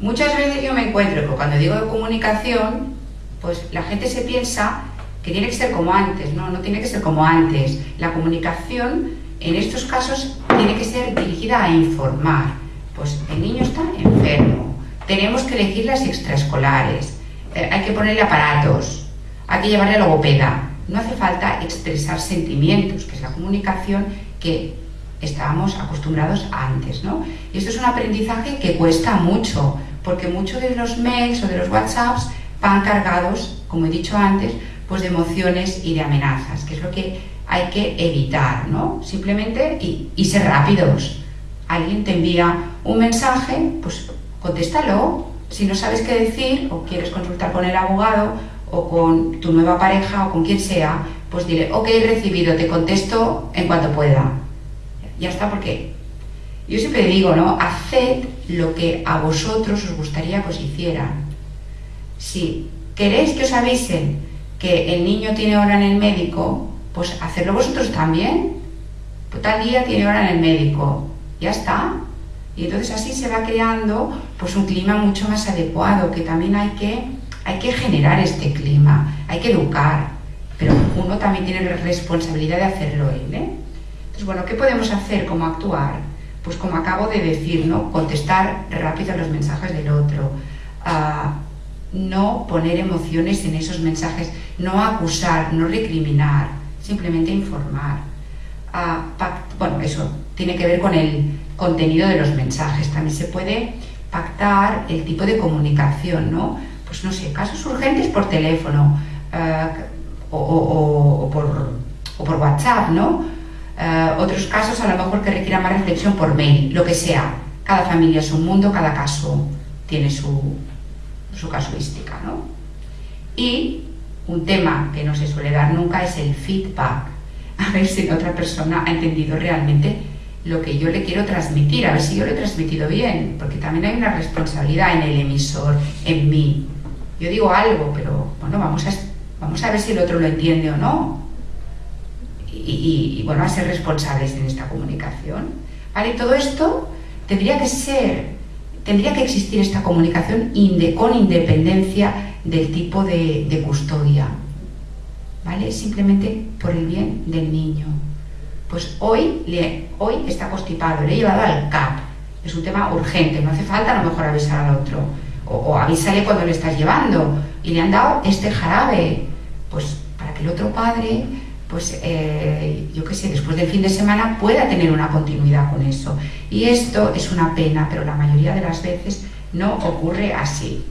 Muchas veces yo me encuentro que cuando digo de comunicación, pues la gente se piensa que tiene que ser como antes. No, no tiene que ser como antes. La comunicación en estos casos tiene que ser dirigida a informar. Pues el niño está enfermo, tenemos que elegir las extraescolares, hay que ponerle aparatos, hay que llevarle a logopeda. No hace falta expresar sentimientos, que es la comunicación que estábamos acostumbrados antes, ¿no? Y esto es un aprendizaje que cuesta mucho, porque muchos de los mails o de los WhatsApps van cargados, como he dicho antes, pues de emociones y de amenazas, que es lo que hay que evitar, ¿no? Simplemente y ser rápidos. Alguien te envía un mensaje, pues contéstalo. Si no sabes qué decir o quieres consultar con el abogado o con tu nueva pareja o con quien sea, pues dile, ok, recibido, te contesto en cuanto pueda. Ya está, porque yo siempre digo, ¿no? Haced lo que a vosotros os gustaría que os hicieran. Si queréis que os avisen que el niño tiene hora en el médico, pues hacedlo vosotros también. Pues tal día tiene hora en el médico, ya está. Y entonces así se va creando pues un clima mucho más adecuado, que también hay que generar este clima, hay que educar, pero uno también tiene la responsabilidad de hacerlo él, ¿eh? Entonces, bueno, ¿qué podemos hacer? ¿Cómo actuar? Pues como acabo de decir, ¿no? Contestar rápido a los mensajes del otro, no poner emociones en esos mensajes, no acusar, no recriminar, simplemente informar. Bueno, eso tiene que ver con el contenido de los mensajes. También se puede pactar el tipo de comunicación, ¿no? Pues no sé, casos urgentes por teléfono o por WhatsApp, ¿no? Otros casos a lo mejor que requieran más reflexión por mail, lo que sea. Cada familia es un mundo, cada caso tiene su casuística, ¿no? Y un tema que no se suele dar nunca es el feedback. A ver si la otra persona ha entendido realmente lo que yo le quiero transmitir, a ver si yo lo he transmitido bien, porque también hay una responsabilidad en el emisor, en mí. Yo digo algo, pero bueno, vamos a ver si el otro lo entiende o no. Y bueno, a ser responsables en esta comunicación, ¿vale? Todo esto tendría que existir esta comunicación con independencia del tipo de custodia, ¿vale? Simplemente por el bien del niño. Pues hoy está constipado, le he llevado al CAP, es un tema urgente, no hace falta a lo mejor avisar al otro, o avísale cuando le estás llevando, y le han dado este jarabe, pues para que el otro padre, pues yo qué sé, después del fin de semana pueda tener una continuidad con eso. Y esto es una pena, pero la mayoría de las veces no ocurre así.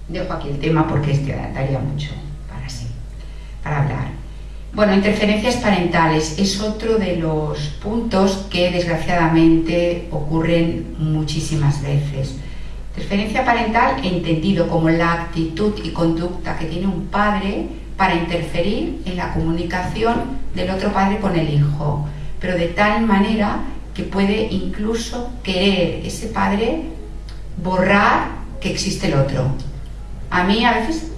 Dejo aquí el tema porque daría mucho para hablar. Bueno, interferencias parentales es otro de los puntos que desgraciadamente ocurren muchísimas veces. Interferencia parental entendido como la actitud y conducta que tiene un padre para interferir en la comunicación del otro padre con el hijo, pero de tal manera que puede incluso querer ese padre borrar que existe el otro. A mí a veces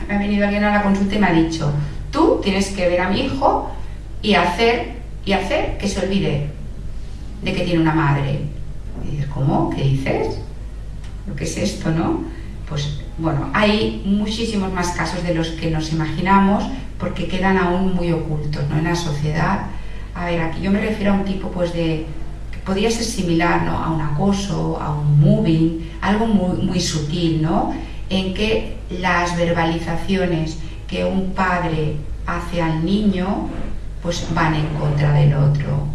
me ha venido alguien a la consulta y me ha dicho, tú tienes que ver a mi hijo y hacer que se olvide de que tiene una madre. Y dices, ¿cómo? ¿Qué dices? ¿Lo que es esto, no? Pues bueno, hay muchísimos más casos de los que nos imaginamos porque quedan aún muy ocultos, ¿no? En la sociedad. A ver, aquí yo me refiero a un tipo pues que podría ser similar, ¿no? A un acoso, a un moving, algo muy sutil, ¿no? En que las verbalizaciones que un padre hace al niño pues van en contra del otro.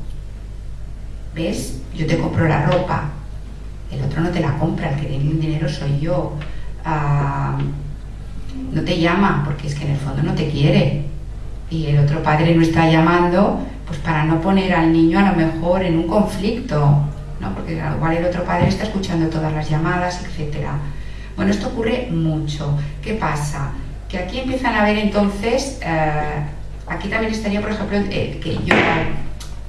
¿Ves? Yo te compro la ropa, el otro no te la compra, el que tiene el dinero soy yo. no te llama porque es que en el fondo no te quiere, y el otro padre no está llamando pues para no poner al niño a lo mejor en un conflicto, ¿no? Porque igual el otro padre está escuchando todas las llamadas, etcétera. Bueno, esto ocurre mucho. ¿Qué pasa? Que aquí empiezan a ver entonces, aquí también estaría, por ejemplo, que yo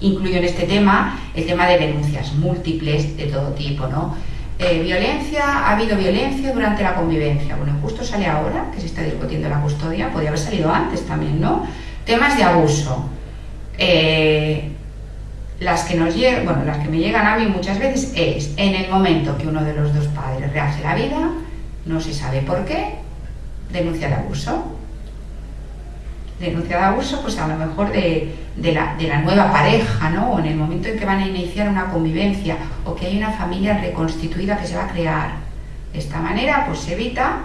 incluyo en este tema, el tema de denuncias múltiples de todo tipo, ¿no? Ha habido violencia durante la convivencia. Bueno, justo sale ahora, que se está discutiendo la custodia, podría haber salido antes también, ¿no? Temas de abuso. Las que me llegan a mí muchas veces es en el momento que uno de los dos padres rehace la vida, no se sabe por qué, denuncia de abuso. Denuncia de abuso, pues a lo mejor de la nueva pareja, ¿no? O en el momento en que van a iniciar una convivencia, o que hay una familia reconstituida que se va a crear. De esta manera, pues se evita,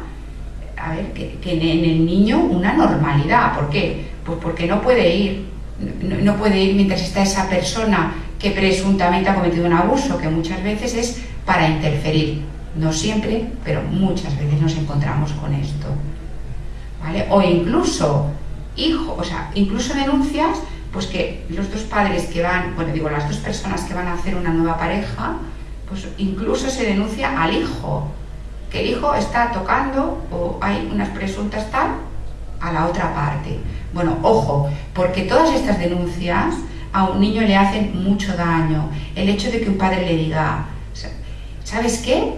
que en el niño una normalidad. ¿Por qué? Pues porque no puede ir mientras está esa persona que presuntamente ha cometido un abuso, que muchas veces es para interferir. No siempre, pero muchas veces nos encontramos con esto, ¿vale? O incluso incluso denuncias, pues que los dos padres que van, las dos personas que van a hacer una nueva pareja, pues incluso se denuncia al hijo, que el hijo está tocando, o hay unas presuntas tal, a la otra parte. Bueno, ojo, porque todas estas denuncias a un niño le hacen mucho daño. El hecho de que un padre le diga, ¿sabes qué?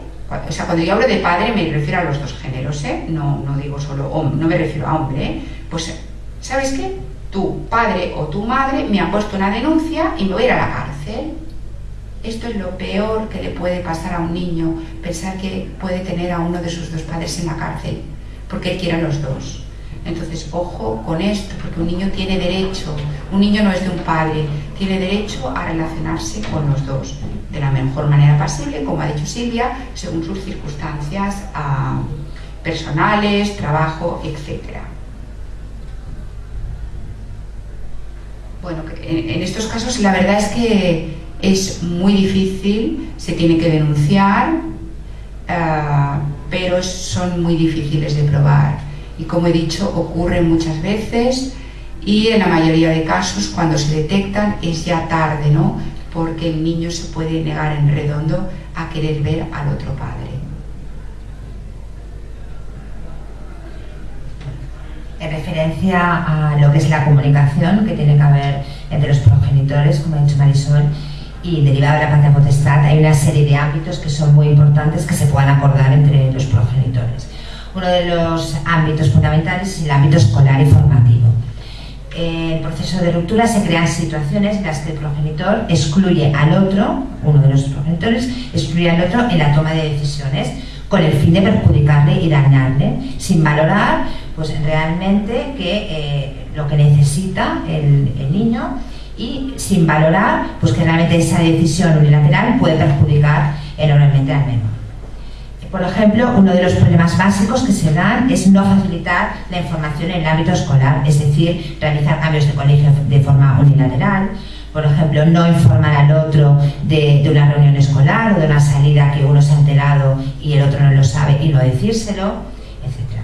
O sea, cuando yo hablo de padre me refiero a los dos géneros, ¿eh? No digo solo hombre, no me refiero a hombre, ¿eh? Pues, ¿sabes qué? Tu padre o tu madre me ha puesto una denuncia y me voy a ir a la cárcel. Esto es lo peor que le puede pasar a un niño, pensar que puede tener a uno de sus dos padres en la cárcel, porque él quiere a los dos. Entonces, ojo con esto, porque un niño tiene derecho, un niño no es de un padre, tiene derecho a relacionarse con los dos de la mejor manera posible, como ha dicho Silvia, según sus circunstancias personales, trabajo, etc. Bueno, en estos casos la verdad es que es muy difícil, se tiene que denunciar, pero son muy difíciles de probar. Y como he dicho, ocurren muchas veces, y en la mayoría de casos cuando se detectan es ya tarde, ¿no? Porque el niño se puede negar en redondo a querer ver al otro padre. En referencia a lo que es la comunicación que tiene que haber entre los progenitores, como ha dicho Marisol, y derivado de la patria potestad, hay una serie de ámbitos que son muy importantes que se puedan acordar entre los progenitores. Uno de los ámbitos fundamentales es el ámbito escolar y formativo. En el proceso de ruptura se crean situaciones en las que el progenitor excluye al otro, uno de los progenitores, excluye al otro en la toma de decisiones con el fin de perjudicarle y dañarle, sin valorar pues, realmente lo que necesita el niño, y sin valorar pues, que realmente esa decisión unilateral puede perjudicar enormemente al menor. Por ejemplo, uno de los problemas básicos que se dan es no facilitar la información en el ámbito escolar, es decir, realizar cambios de colegio de forma unilateral. Por ejemplo, no informar al otro de una reunión escolar o de una salida que uno se ha enterado y el otro no lo sabe y no decírselo, etc.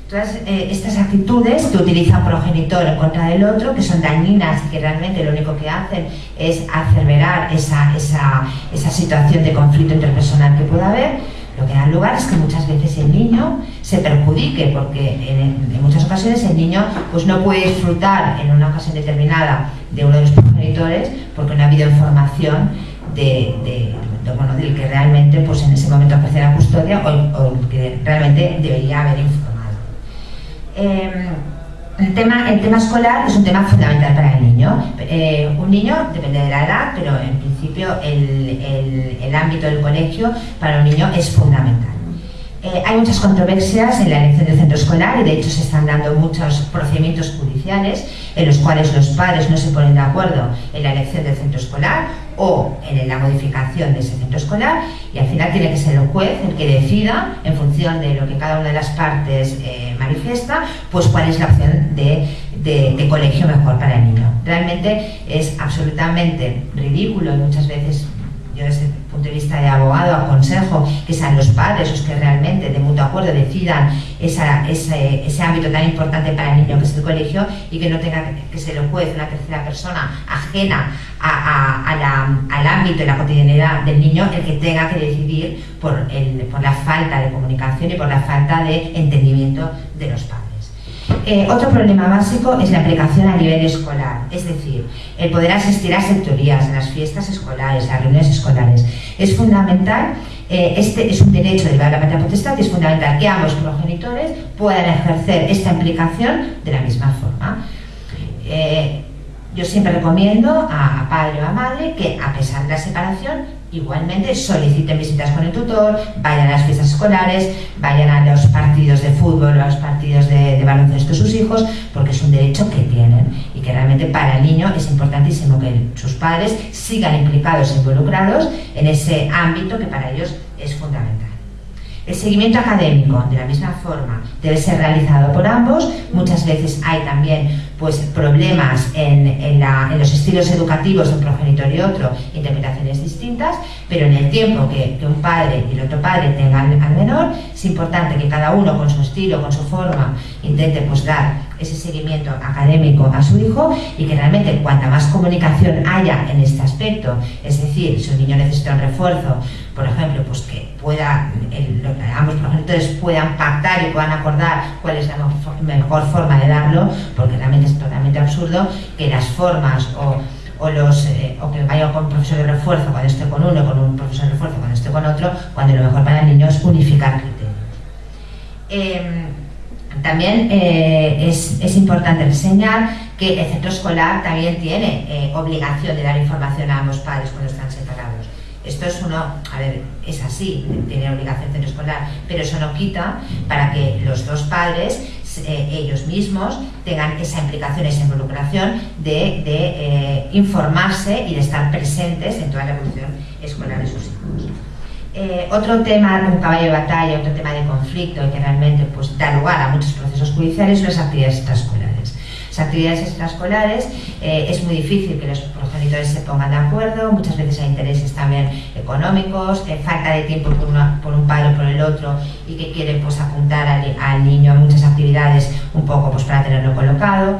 Todas estas actitudes que utiliza un progenitor en contra del otro, que son dañinas y que realmente lo único que hacen es acerberar esa situación de conflicto interpersonal que pueda haber, lo que da lugar es que muchas veces el niño se perjudique, porque en muchas ocasiones el niño pues, no puede disfrutar en una ocasión determinada de uno de los progenitores porque no ha habido información del que realmente pues, en ese momento ofrece la custodia o que realmente debería haber informado. El tema escolar es un tema fundamental para el niño. Un niño, depende de la edad, pero en principio el ámbito del colegio para un niño es fundamental. Hay muchas controversias en la elección del centro escolar y de hecho se están dando muchos procedimientos judiciales en los cuales los padres no se ponen de acuerdo en la elección del centro escolar o en la modificación de ese centro escolar, y al final tiene que ser el juez el que decida, en función de lo que cada una de las partes manifiesta, pues cuál es la opción de colegio mejor para el niño. Realmente es absolutamente ridículo y muchas veces, yo desde el punto punto de vista de abogado, aconsejo que sean los padres los que realmente de mutuo acuerdo decidan ese ámbito tan importante para el niño que es el colegio, y que no tenga que ser el juez, una tercera persona ajena al ámbito y la cotidianidad del niño el que tenga que decidir por la falta de comunicación y por la falta de entendimiento de los padres. Otro problema básico es la aplicación a nivel escolar, es decir, el poder asistir a sectorías, a las fiestas escolares, a reuniones escolares. Es fundamental, este es un derecho derivado de la patria potestad, y es fundamental que ambos progenitores puedan ejercer esta implicación de la misma forma. Yo siempre recomiendo a padre o a madre que, a pesar de la separación, igualmente soliciten visitas con el tutor, vayan a las fiestas escolares, vayan a los partidos de fútbol o a los partidos de baloncesto de sus hijos, porque es un derecho que tienen y que realmente para el niño es importantísimo que sus padres sigan implicados e involucrados en ese ámbito que para ellos es fundamental. El seguimiento académico, de la misma forma, debe ser realizado por ambos. Muchas veces hay también problemas en los estilos educativos de un progenitor y otro, interpretaciones distintas, pero en el tiempo que un padre y el otro padre tengan al menor, es importante que cada uno con su estilo, con su forma, intente dar ese seguimiento académico a su hijo, y que realmente cuanta más comunicación haya en este aspecto, es decir, si un niño necesita un refuerzo, por ejemplo, que ambos progenitores puedan pactar y puedan acordar cuál es la mejor forma de darlo, porque realmente es totalmente absurdo que las formas o que vaya con un profesor de refuerzo cuando esté con uno, con un profesor de refuerzo cuando esté con otro, cuando lo mejor para el niño es unificar criterios. También es importante reseñar que el centro escolar también tiene obligación de dar información a ambos padres cuando están separados. Esto es así, tiene obligación el centro escolar, pero eso no quita para que los dos padres ellos mismos tengan esa implicación, esa involucración de informarse y de estar presentes en toda la evolución escolar de sus hijos. Otro tema, un caballo de batalla, otro tema de conflicto y que realmente da lugar a muchos procesos judiciales, son las actividades extraescolares. Las actividades extraescolares es muy difícil que los progenitores se pongan de acuerdo, muchas veces hay intereses también económicos, falta de tiempo por un padre o por el otro, y que quieren apuntar al niño a muchas actividades un poco para tenerlo colocado.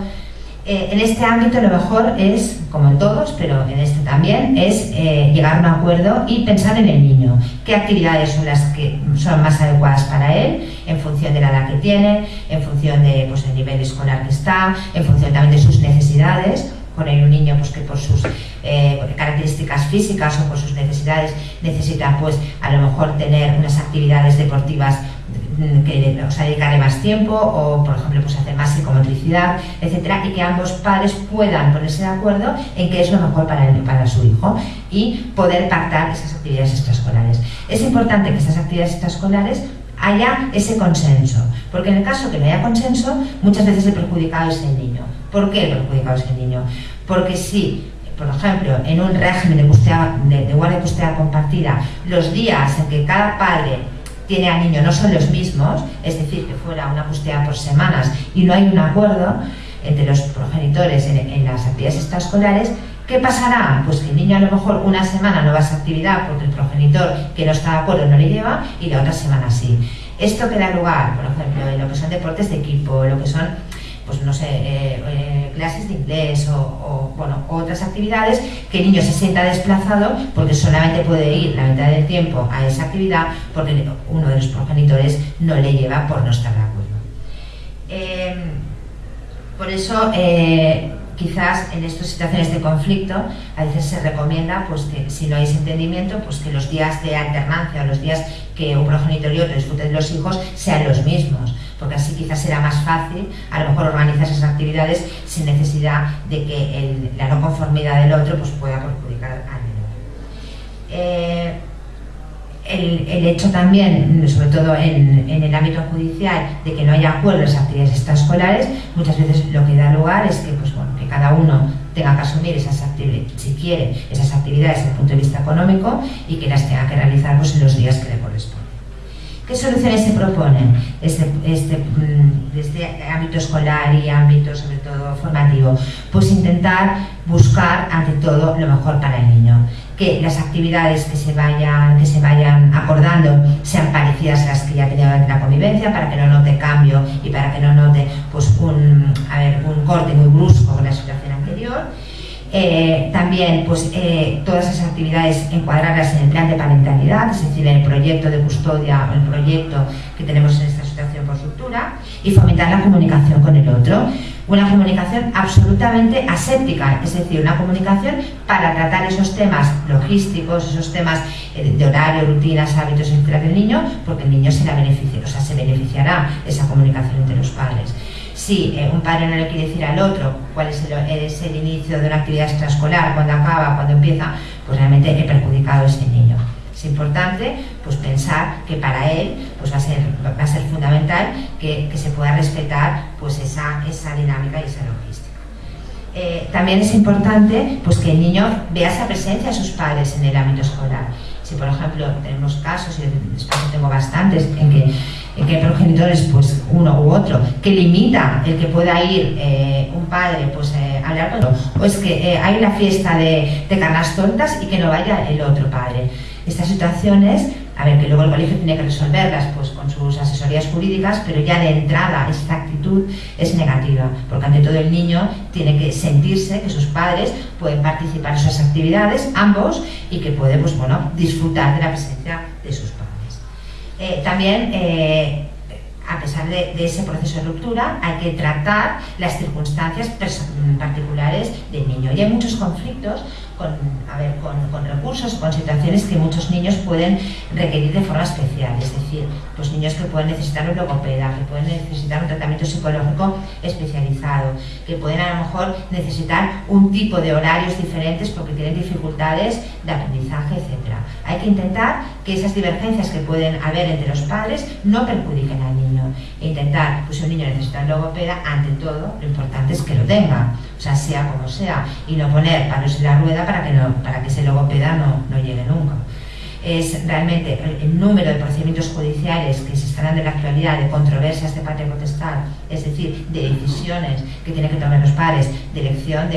En este ámbito lo mejor es, como en todos, pero en este también, es llegar a un acuerdo y pensar en el niño. ¿Qué actividades son las que son más adecuadas para él, en función de la edad que tiene, en función del nivel escolar que está, en función también de sus necesidades? Con un niño que por sus características físicas o por sus necesidades necesita a lo mejor tener unas actividades deportivas que dedicarle más tiempo, o por ejemplo hacer más psicomotricidad, etcétera, y que ambos padres puedan ponerse de acuerdo en qué es lo mejor para su hijo y poder pactar esas actividades extraescolares. Es importante que estas actividades extraescolares haya ese consenso, porque en el caso que no haya consenso, muchas veces el perjudicado es el niño. ¿Por qué el perjudicado es el niño? Porque si, por ejemplo, en un régimen de guardia y custodia compartida, los días en que cada padre tiene al niño no son los mismos, es decir, que fuera una custodia por semanas y no hay un acuerdo entre los progenitores en las actividades extraescolares, ¿qué pasará? Pues que el niño a lo mejor una semana no va a esa actividad porque el progenitor que no está de acuerdo no le lleva, y la otra semana sí. Esto que da lugar, por ejemplo, en lo que son deportes de equipo, lo que son clases de inglés o otras actividades, que el niño se sienta desplazado porque solamente puede ir la mitad del tiempo a esa actividad porque uno de los progenitores no le lleva por no estar de acuerdo. Por eso, quizás en estas situaciones de conflicto, a veces se recomienda que si no hay ese entendimiento, que los días de alternancia o los días que un progenitor y otro disfruten de los hijos sean los mismos, porque así quizás será más fácil a lo mejor organizar esas actividades sin necesidad de que la no conformidad del otro pueda perjudicar al menor. El hecho también, sobre todo en el ámbito judicial, de que no haya acuerdo en las actividades extraescolares, muchas veces lo que da lugar es que, que cada uno tenga que asumir esas actividades, si quiere, esas actividades desde el punto de vista económico, y que las tenga que realizar en los días que le corresponden. ¿Qué soluciones se proponen desde ámbito escolar y ámbito sobre todo formativo? Pues intentar buscar ante todo lo mejor para el niño, que las actividades que se vayan acordando sean parecidas a las que ya tenía durante la convivencia, para que no note cambio y para que no note pues, un corte muy brusco con la situación anterior. También pues, todas esas actividades encuadrarlas en el plan de parentalidad, es decir, en el proyecto de custodia o el proyecto que tenemos en esta situación por ruptura, y fomentar la comunicación con el otro. Una comunicación absolutamente aséptica, es decir, una comunicación para tratar esos temas logísticos, esos temas de horario, rutinas, hábitos, etcétera, del niño, porque el niño se beneficiará esa comunicación entre los padres. Si un padre no le quiere decir al otro cuál es el inicio de una actividad extraescolar, cuándo acaba, cuándo empieza, pues realmente he perjudicado a ese niño. Es importante pues, pensar que para él pues, va a ser fundamental que se pueda respetar pues, esa dinámica y esa logística. También es importante pues, que el niño vea esa presencia de sus padres en el ámbito escolar. Si, por ejemplo, tenemos casos, y en España tengo bastantes, en que hay progenitores, pues uno u otro, que limita el que pueda ir un padre pues, a hablar con otro, o es que hay una fiesta de canastontas y que no vaya el otro padre. Estas situaciones, a ver, que luego el colegio tiene que resolverlas pues, con sus asesorías jurídicas, pero ya de entrada esta actitud es negativa, porque ante todo el niño tiene que sentirse que sus padres pueden participar en sus actividades, ambos, y que puede pues, bueno, disfrutar de la presencia de sus padres. También, a pesar de ese proceso de ruptura, hay que tratar las circunstancias particulares del niño. Y hay muchos conflictos con recursos, con situaciones que muchos niños pueden requerir de forma especial, es decir, pues niños que pueden necesitar un logopeda, que pueden necesitar un tratamiento psicológico especializado, que pueden a lo mejor necesitar un tipo de horarios diferentes porque tienen dificultades de aprendizaje, etc. Hay que intentar que esas divergencias que pueden haber entre los padres no perjudiquen al niño, e intentar, pues si un niño necesita un logopeda, ante todo, lo importante es que lo tenga, o sea como sea, y no poner palos en la rueda para que ese logopeda no llegue nunca. Es realmente el número de procedimientos judiciales que se están dando en la actualidad, de controversias de patria potestad, es decir, de decisiones que tienen que tomar los padres, de elección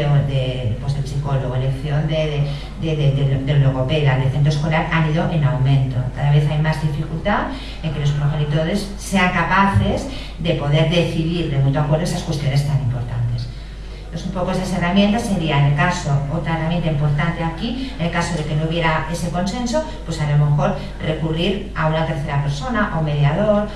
pues, del psicólogo, elección del logopeda, del centro escolar, han ido en aumento. Cada vez hay más dificultad en que los progenitores sean capaces de poder decidir de mutuo acuerdo esas cuestiones tan importantes. Pues un poco esas herramientas serían, en el caso, otra herramienta importante aquí, en el caso de que no hubiera ese consenso, pues a lo mejor recurrir a una tercera persona, a un mediador,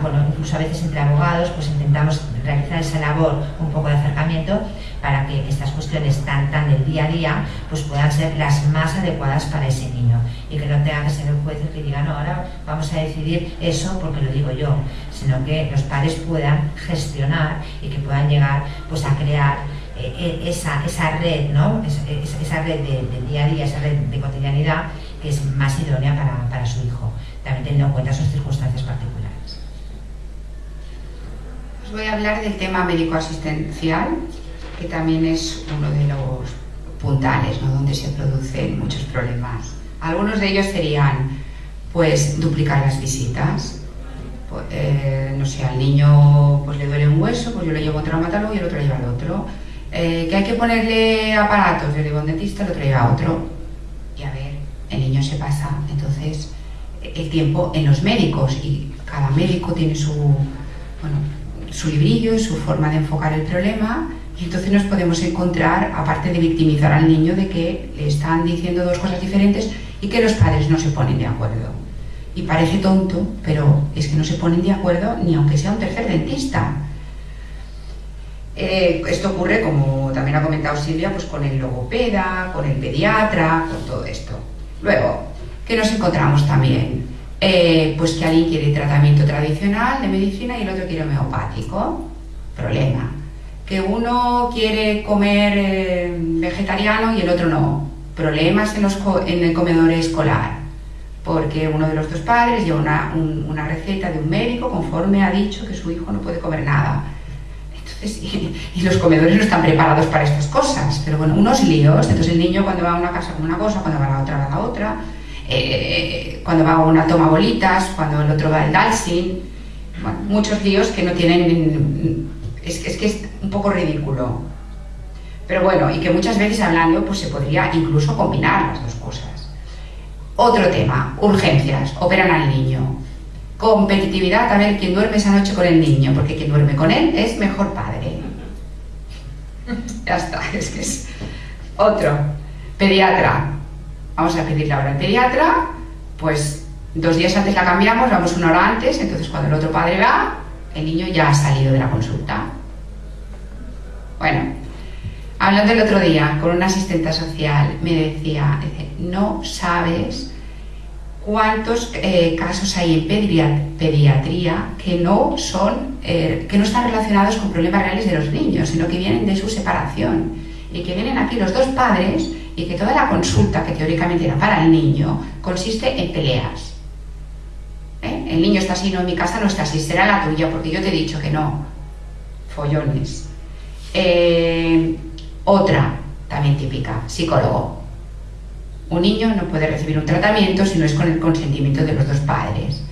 bueno, incluso a veces entre abogados, pues intentamos realizar esa labor un poco de acercamiento para que estas cuestiones tan del día a día pues puedan ser las más adecuadas para ese niño y que no tenga que ser el juez el que diga no, ahora vamos a decidir eso porque lo digo yo, sino que los padres puedan gestionar y que puedan llegar pues a crear esa red, ¿no? Esa red del día a día, esa red de cotidianidad que es más idónea para su hijo, también teniendo en cuenta sus circunstancias particulares. Os voy a hablar del tema médico-asistencial, que también es uno de los puntales, ¿no? Donde se producen muchos problemas. Algunos de ellos serían, pues, duplicar las visitas. No sé, al niño pues, le duele un hueso, pues yo lo llevo a un traumatólogo y el otro lleva al otro. Que hay que ponerle aparatos, yo le llevo a un dentista, el otro lleva a otro. Y a ver, el niño se pasa entonces el tiempo en los médicos y cada médico tiene su librillo y su forma de enfocar el problema, y entonces nos podemos encontrar, aparte de victimizar al niño, de que le están diciendo dos cosas diferentes y que los padres no se ponen de acuerdo. Y parece tonto, pero es que no se ponen de acuerdo ni aunque sea un tercer dentista. Esto ocurre, como también ha comentado Silvia, pues con el logopeda, con el pediatra, con todo esto. Luego, ¿qué nos encontramos también? Pues que alguien quiere tratamiento tradicional de medicina y el otro quiere homeopático. Problema. Que uno quiere comer vegetariano y el otro no. Problemas en el comedor escolar. Porque uno de los dos padres lleva una receta de un médico conforme ha dicho que su hijo no puede comer nada. Entonces, y los comedores no están preparados para estas cosas. Pero bueno, unos líos. Entonces el niño cuando va a una casa come una cosa, cuando va a la otra va a la otra. Cuando va a una toma bolitas, cuando el otro va al Dalsin. Bueno, muchos líos que no tienen... Es que es un poco ridículo. Pero bueno, y que muchas veces hablando pues se podría incluso combinar las dos cosas. Otro tema, urgencias, operan al niño. Competitividad, a ver quién duerme esa noche con el niño, porque quien duerme con él es mejor padre. Ya está, es que es otro. Pediatra. Vamos a pedirle ahora al pediatra, pues 2 días antes la cambiamos, vamos 1 hora antes, entonces cuando el otro padre va, el niño ya ha salido de la consulta. Bueno, hablando el otro día con una asistenta social, me decía, no sabes cuántos casos hay en pediatría que no están relacionados con problemas reales de los niños, sino que vienen de su separación y que vienen aquí los 2 padres y que toda la consulta que teóricamente era para el niño consiste en peleas. El niño está así, no, en mi casa no está así, será la tuya porque yo te he dicho que no. Follones. Otra, también típica, psicólogo. Un niño no puede recibir un tratamiento si no es con el consentimiento de los 2 padres.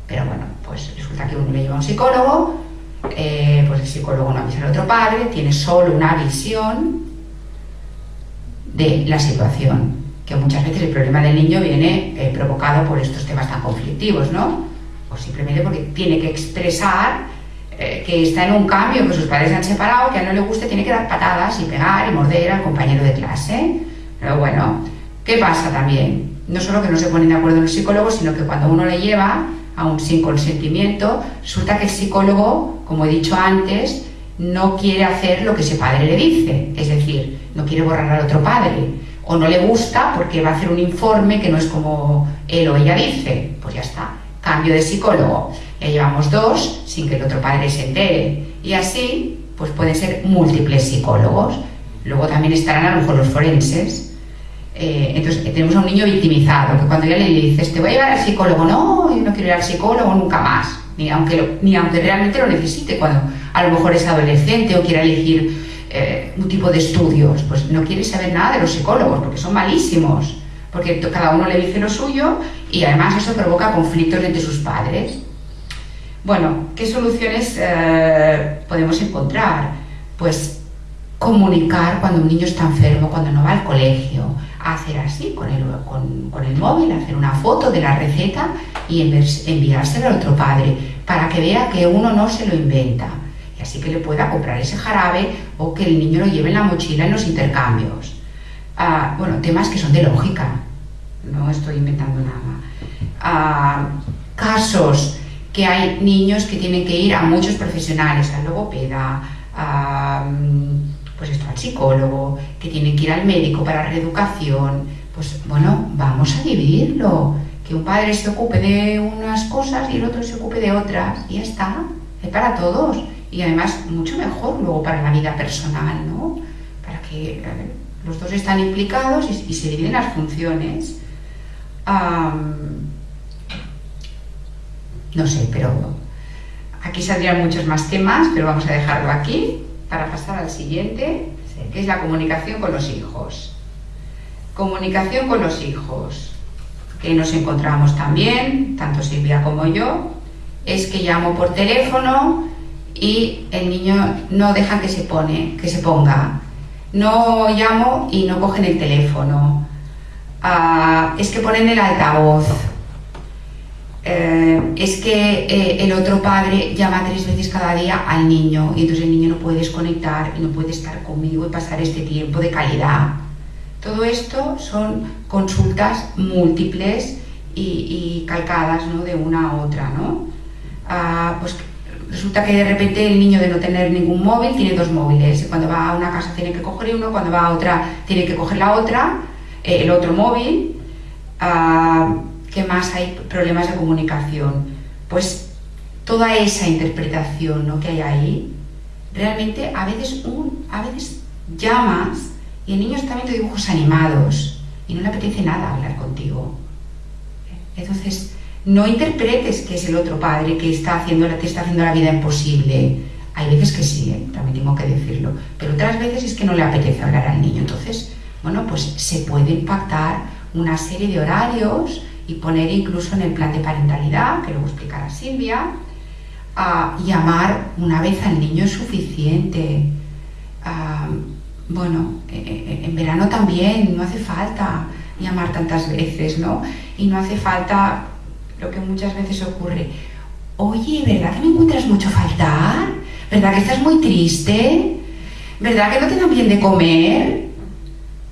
Pero bueno, pues resulta que uno le lleva a un psicólogo, pues el psicólogo no avisa al otro padre, tiene solo una visión de la situación, que muchas veces el problema del niño viene provocado por estos temas tan conflictivos, ¿no? O simplemente porque tiene que expresar que está en un cambio, que sus padres se han separado, que a no le guste, tiene que dar patadas y pegar y morder al compañero de clase. Pero bueno, ¿qué pasa también? No solo que no se ponen de acuerdo los psicólogos, sino que cuando uno le lleva, aún sin consentimiento, resulta que el psicólogo, como he dicho antes, no quiere hacer lo que ese padre le dice, es decir, no quiere borrar al otro padre, o no le gusta porque va a hacer un informe que no es como él o ella dice, pues ya está, cambio de psicólogo, ya llevamos 2 sin que el otro padre se entere, y así pues pueden ser múltiples psicólogos. Luego también estarán a lo mejor los forenses. Entonces tenemos a un niño victimizado, que cuando ya le dices, te voy a llevar al psicólogo, no, yo no quiero ir al psicólogo nunca más, ni aunque realmente lo necesite, cuando a lo mejor es adolescente o quiera elegir un tipo de estudios, pues no quiere saber nada de los psicólogos, porque son malísimos, porque cada uno le dice lo suyo y además eso provoca conflictos entre sus padres. Bueno, ¿qué soluciones podemos encontrar? Pues comunicar cuando un niño está enfermo, cuando no va al colegio, hacer así con el móvil, hacer una foto de la receta y enviársela al otro padre para que vea que uno no se lo inventa y así que le pueda comprar ese jarabe o que el niño lo lleve en la mochila en los intercambios. Bueno, temas que son de lógica, no estoy inventando nada. Casos que hay niños que tienen que ir a muchos profesionales, al logopeda, pues esto, al psicólogo, que tienen que ir al médico para reeducación, pues bueno, vamos a dividirlo, que un padre se ocupe de unas cosas y el otro se ocupe de otras, y ya está, es para todos, y además mucho mejor luego para la vida personal, ¿no? Para que los 2 están implicados y se dividen las funciones. No sé, pero aquí saldrían muchos más temas, pero vamos a dejarlo aquí para pasar al siguiente, que es la comunicación con los hijos. Comunicación con los hijos, que nos encontramos también, tanto Silvia como yo, es que llamo por teléfono y el niño no deja que se ponga. No llamo y no cogen el teléfono. Es que ponen el altavoz. Es que el otro padre llama 3 veces cada día al niño y entonces el niño no puede desconectar y no puede estar conmigo y pasar este tiempo de calidad. Todo esto son consultas múltiples y calcadas, ¿no?, de una a otra, ¿no? Pues resulta que de repente el niño, de no tener ningún móvil, tiene 2 móviles y cuando va a una casa tiene que coger uno, cuando va a otra tiene que coger la otra, el otro móvil. ¿Qué más hay? Problemas de comunicación. Pues toda esa interpretación, ¿no?, que hay ahí, realmente a veces llamas y el niño está viendo dibujos animados y no le apetece nada hablar contigo. Entonces, no interpretes que es el otro padre que te está haciendo la vida imposible. Hay veces que sí, también tengo que decirlo, pero otras veces es que no le apetece hablar al niño. Entonces, bueno, pues se puede pactar una serie de horarios y poner incluso en el plan de parentalidad, que luego explicará Silvia, llamar una vez al niño es suficiente. Bueno, en verano también, no hace falta. llamar tantas veces, ¿no? Y no hace falta lo que muchas veces ocurre. Oye, ¿verdad que me encuentras mucho faltar? ¿Verdad que estás muy triste? ¿Verdad que no te dan bien de comer?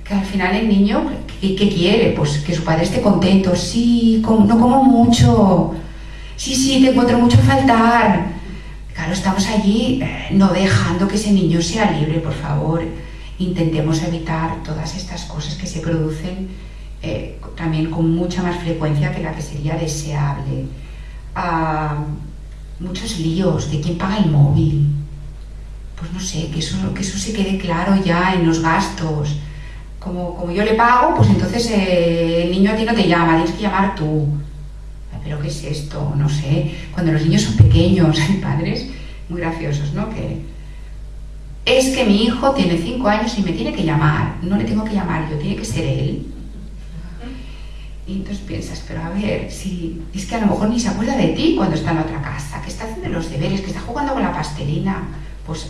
Que al final el niño, ¿qué quiere? Pues que su padre esté contento. Sí, no como mucho. Sí, te encuentro mucho faltar. Claro, estamos allí no dejando que ese niño sea libre, por favor. Intentemos evitar todas estas cosas que se producen también con mucha más frecuencia que la que sería deseable. Muchos líos de quién paga el móvil. Pues no sé, que eso se quede claro ya en los gastos. Como yo le pago, pues entonces el niño a ti no te llama, tienes que llamar tú. ¿Pero qué es esto? No sé. Cuando los niños son pequeños, hay padres muy graciosos, ¿no? Que es que mi hijo tiene 5 años y me tiene que llamar. No le tengo que llamar yo, tiene que ser él. Y entonces piensas, pero a ver, si es que a lo mejor ni se acuerda de ti cuando está en otra casa, que está haciendo los deberes, que está jugando con la pastelina, pues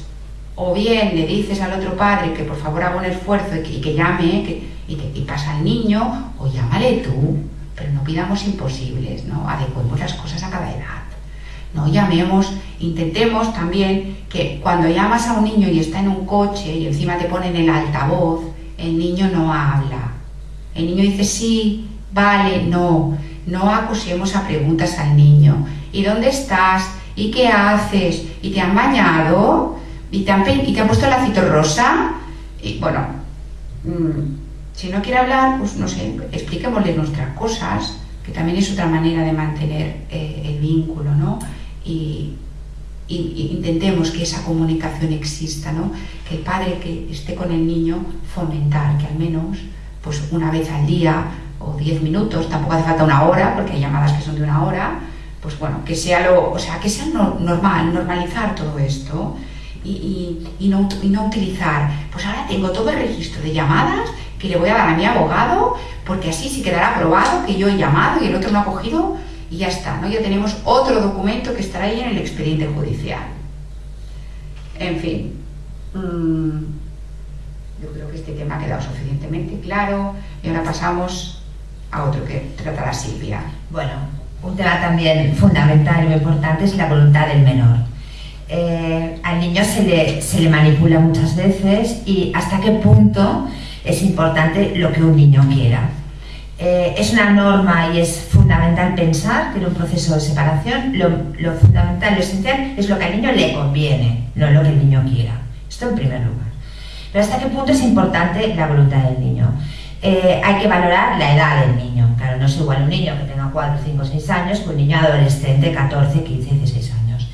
o bien le dices al otro padre que por favor haga un esfuerzo y que llame y pasa al niño, o llámale tú, pero no pidamos imposibles, ¿no? Adecuemos las cosas a cada edad. No llamemos, intentemos también que cuando llamas a un niño y está en un coche y encima te ponen el altavoz, el niño no habla. El niño dice sí, vale, no acusemos a preguntas al niño. ¿Y dónde estás? ¿Y qué haces? ¿Y te han bañado? ¿Y te han puesto el lacito rosa? Y bueno, si no quiere hablar, pues no sé, expliquémosle nuestras cosas, que también es otra manera de mantener el vínculo, ¿no? Y intentemos que esa comunicación exista, ¿no? Que el padre que esté con el niño, fomentar que al menos pues una vez al día o 10 minutos, tampoco hace falta una hora, porque hay llamadas que son de una hora, pues bueno, que sea normal, normalizar todo esto y no utilizar, pues ahora tengo todo el registro de llamadas que le voy a dar a mi abogado, porque así sí quedará probado que yo he llamado y el otro no ha cogido y ya está, ¿no? Ya tenemos otro documento que estará ahí en el expediente judicial. En fin, yo creo que este tema ha quedado suficientemente claro y ahora pasamos a otro que tratará Silvia. Bueno, un tema también fundamental y muy importante es la voluntad del menor. Al niño se le manipula muchas veces y hasta qué punto es importante lo que un niño quiera. Es una norma y es fundamental pensar que en un proceso de separación lo fundamental, lo esencial es lo que al niño le conviene, no lo que el niño quiera. Esto en primer lugar. Pero hasta qué punto es importante la voluntad del niño. Hay que valorar la edad del niño. Claro, no es igual un niño que tenga 4, 5, 6 años que un niño adolescente, 14, 15, 16 años.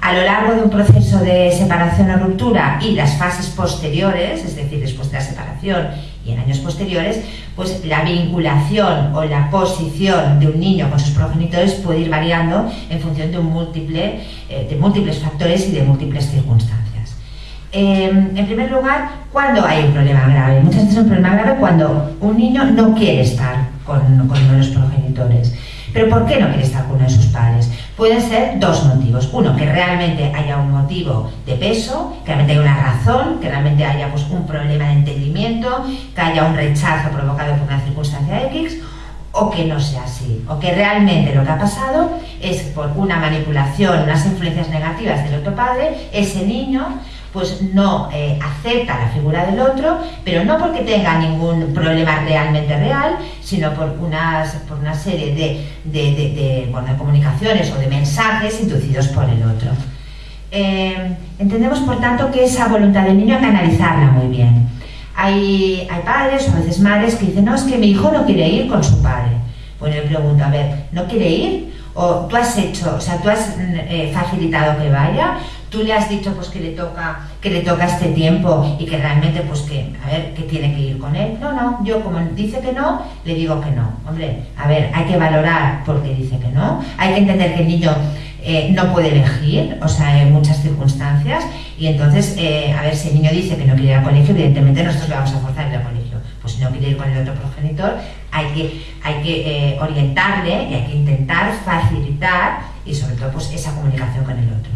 A lo largo de un proceso de separación o ruptura y las fases posteriores, es decir, después de la separación y en años posteriores, pues la vinculación o la posición de un niño con sus progenitores puede ir variando en función de múltiples factores y de múltiples circunstancias. En primer lugar, ¿cuándo hay un problema grave? Muchas veces es un problema grave cuando un niño no quiere estar con uno de los progenitores. ¿Pero por qué no quiere estar con uno de sus padres? Pueden ser dos motivos. Uno, que realmente haya un motivo de peso, que realmente haya una razón, que realmente haya pues, un problema de entendimiento, que haya un rechazo provocado por una circunstancia X, o que no sea así, o que realmente lo que ha pasado es por una manipulación, unas influencias negativas del otro padre, ese niño pues no acepta la figura del otro, pero no porque tenga ningún problema realmente real, sino por una serie de comunicaciones o de mensajes inducidos por el otro. Entendemos, por tanto, que esa voluntad del niño hay que analizarla muy bien. Hay padres o a veces madres que dicen, no, es que mi hijo no quiere ir con su padre. Bueno, yo pregunto, a ver, ¿no quiere ir? ¿O tú has facilitado que vaya? ¿Tú le has dicho pues que le toca este tiempo y que realmente pues que tiene que ir con él? No, yo como dice que no, le digo que no. Hombre, a ver, hay que valorar por qué dice que no, hay que entender que el niño no puede elegir, o sea, en muchas circunstancias, y entonces, a ver, si el niño dice que no quiere ir al colegio, evidentemente nosotros le vamos a forzar a ir al colegio. Pues si no quiere ir con el otro progenitor, hay que orientarle y hay que intentar facilitar y sobre todo pues esa comunicación con el otro.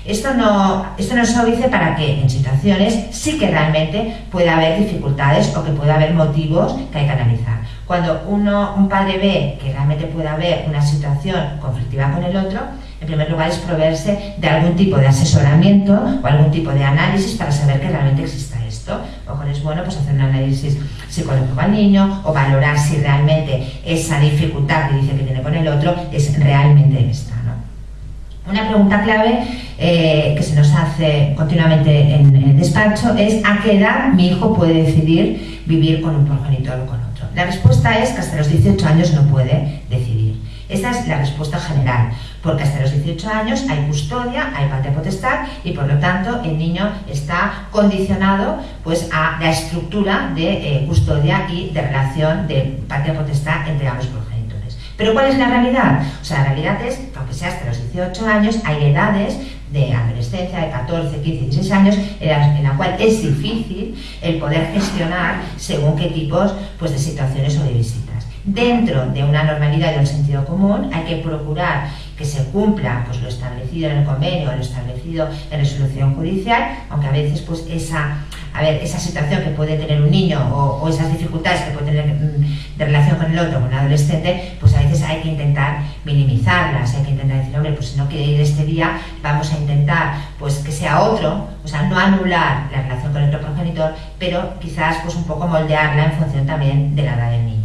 Esto no se dice para que en situaciones sí que realmente pueda haber dificultades o que pueda haber motivos que hay que analizar. Cuando un padre ve que realmente puede haber una situación conflictiva con el otro, en primer lugar es proveerse de algún tipo de asesoramiento o algún tipo de análisis para saber que realmente exista esto. A lo mejor es bueno pues hacer un análisis psicológico al niño o valorar si realmente esa dificultad que dice que tiene con el otro es realmente esta, ¿no? Una pregunta clave que se nos hace continuamente en el despacho es ¿a qué edad mi hijo puede decidir vivir con un progenitor o con otro? La respuesta es que hasta los 18 años no puede decidir. Esta es la respuesta general, porque hasta los 18 años hay custodia, hay patria potestad y por lo tanto el niño está condicionado pues, a la estructura de custodia y de relación de patria potestad entre ambos progenitores. Pero ¿cuál es la realidad? O sea, la realidad es que aunque sea hasta los 18 años, hay edades de adolescencia, de 14, 15, 16 años, en la cual es difícil el poder gestionar según qué tipos pues, de situaciones o de visitas. Dentro de una normalidad y de un sentido común hay que procurar que se cumpla pues, lo establecido en el convenio o lo establecido en resolución judicial, aunque a veces pues, esa situación que puede tener un niño o esas dificultades que puede tener de relación con el otro, con un adolescente, pues a veces hay que intentar minimizarlas, hay que intentar decir, hombre, pues si no quiere ir este día, vamos a intentar pues que sea otro, o sea, no anular la relación con el otro progenitor, pero quizás pues un poco moldearla en función también de la edad del niño.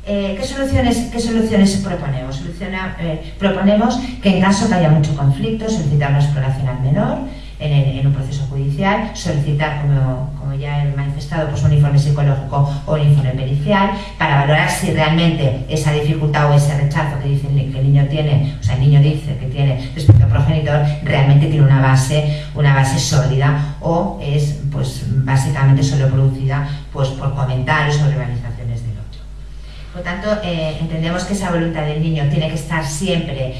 ¿Qué soluciones proponemos? Proponemos que en caso que haya mucho conflicto, solicitar una exploración al menor en un proceso judicial, solicitar, como ya he manifestado, pues un informe psicológico o un informe pericial para valorar si realmente esa dificultad o ese rechazo que dice que el niño tiene, o sea, el niño dice que tiene respecto al progenitor, realmente tiene una base sólida o es pues básicamente solo producida pues por comentarios o verbalizaciones del otro. Por tanto, entendemos que esa voluntad del niño tiene que estar siempre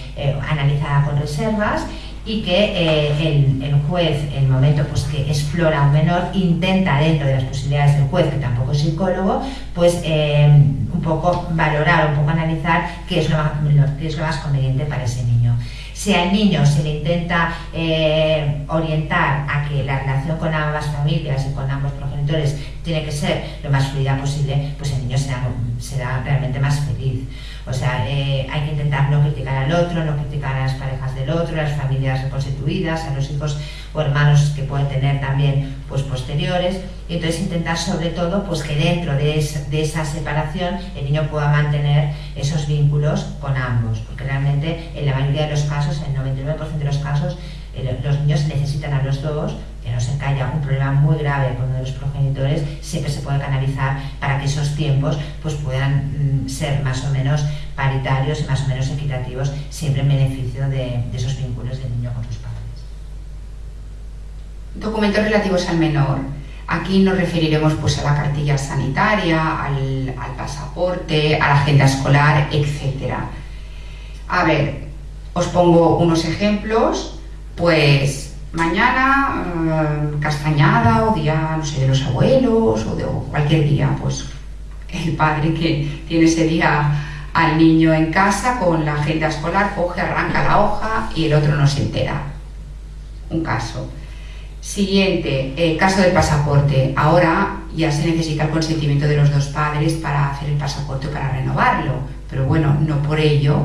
analizada con reservas y que el juez, en el momento pues, que explora a un menor, intenta dentro de las posibilidades del juez, que tampoco es psicólogo, pues un poco valorar, un poco analizar qué es lo más conveniente para ese niño. Si al niño se le intenta orientar a que la relación con ambas familias y con ambos progenitores tiene que ser lo más fluida posible, pues el niño será realmente más feliz. O sea, hay que intentar no criticar al otro, no criticar a las parejas del otro, a las familias reconstituidas, a los hijos o hermanos que pueden tener también pues, posteriores. Y entonces intentar sobre todo pues, que dentro de esa separación el niño pueda mantener esos vínculos con ambos. Porque realmente en la mayoría de los casos, en el 99% de los casos, los niños necesitan a los dos, que no se haya un problema muy grave con uno de los progenitores, siempre se puede canalizar para que esos tiempos pues, puedan ser más o menos paritarios y más o menos equitativos, siempre en beneficio de esos vínculos del niño con sus padres. Documentos relativos al menor. Aquí nos referiremos pues, a la cartilla sanitaria, al pasaporte, a la agenda escolar, etc. A ver, os pongo unos ejemplos. Pues mañana castañada o día, no sé, de los abuelos o cualquier día, pues el padre que tiene ese día al niño en casa con la agenda escolar coge, arranca la hoja y el otro no se entera. Un caso. Siguiente, caso del pasaporte. Ahora ya se necesita el consentimiento de los dos padres para hacer el pasaporte o para renovarlo, pero bueno, no por ello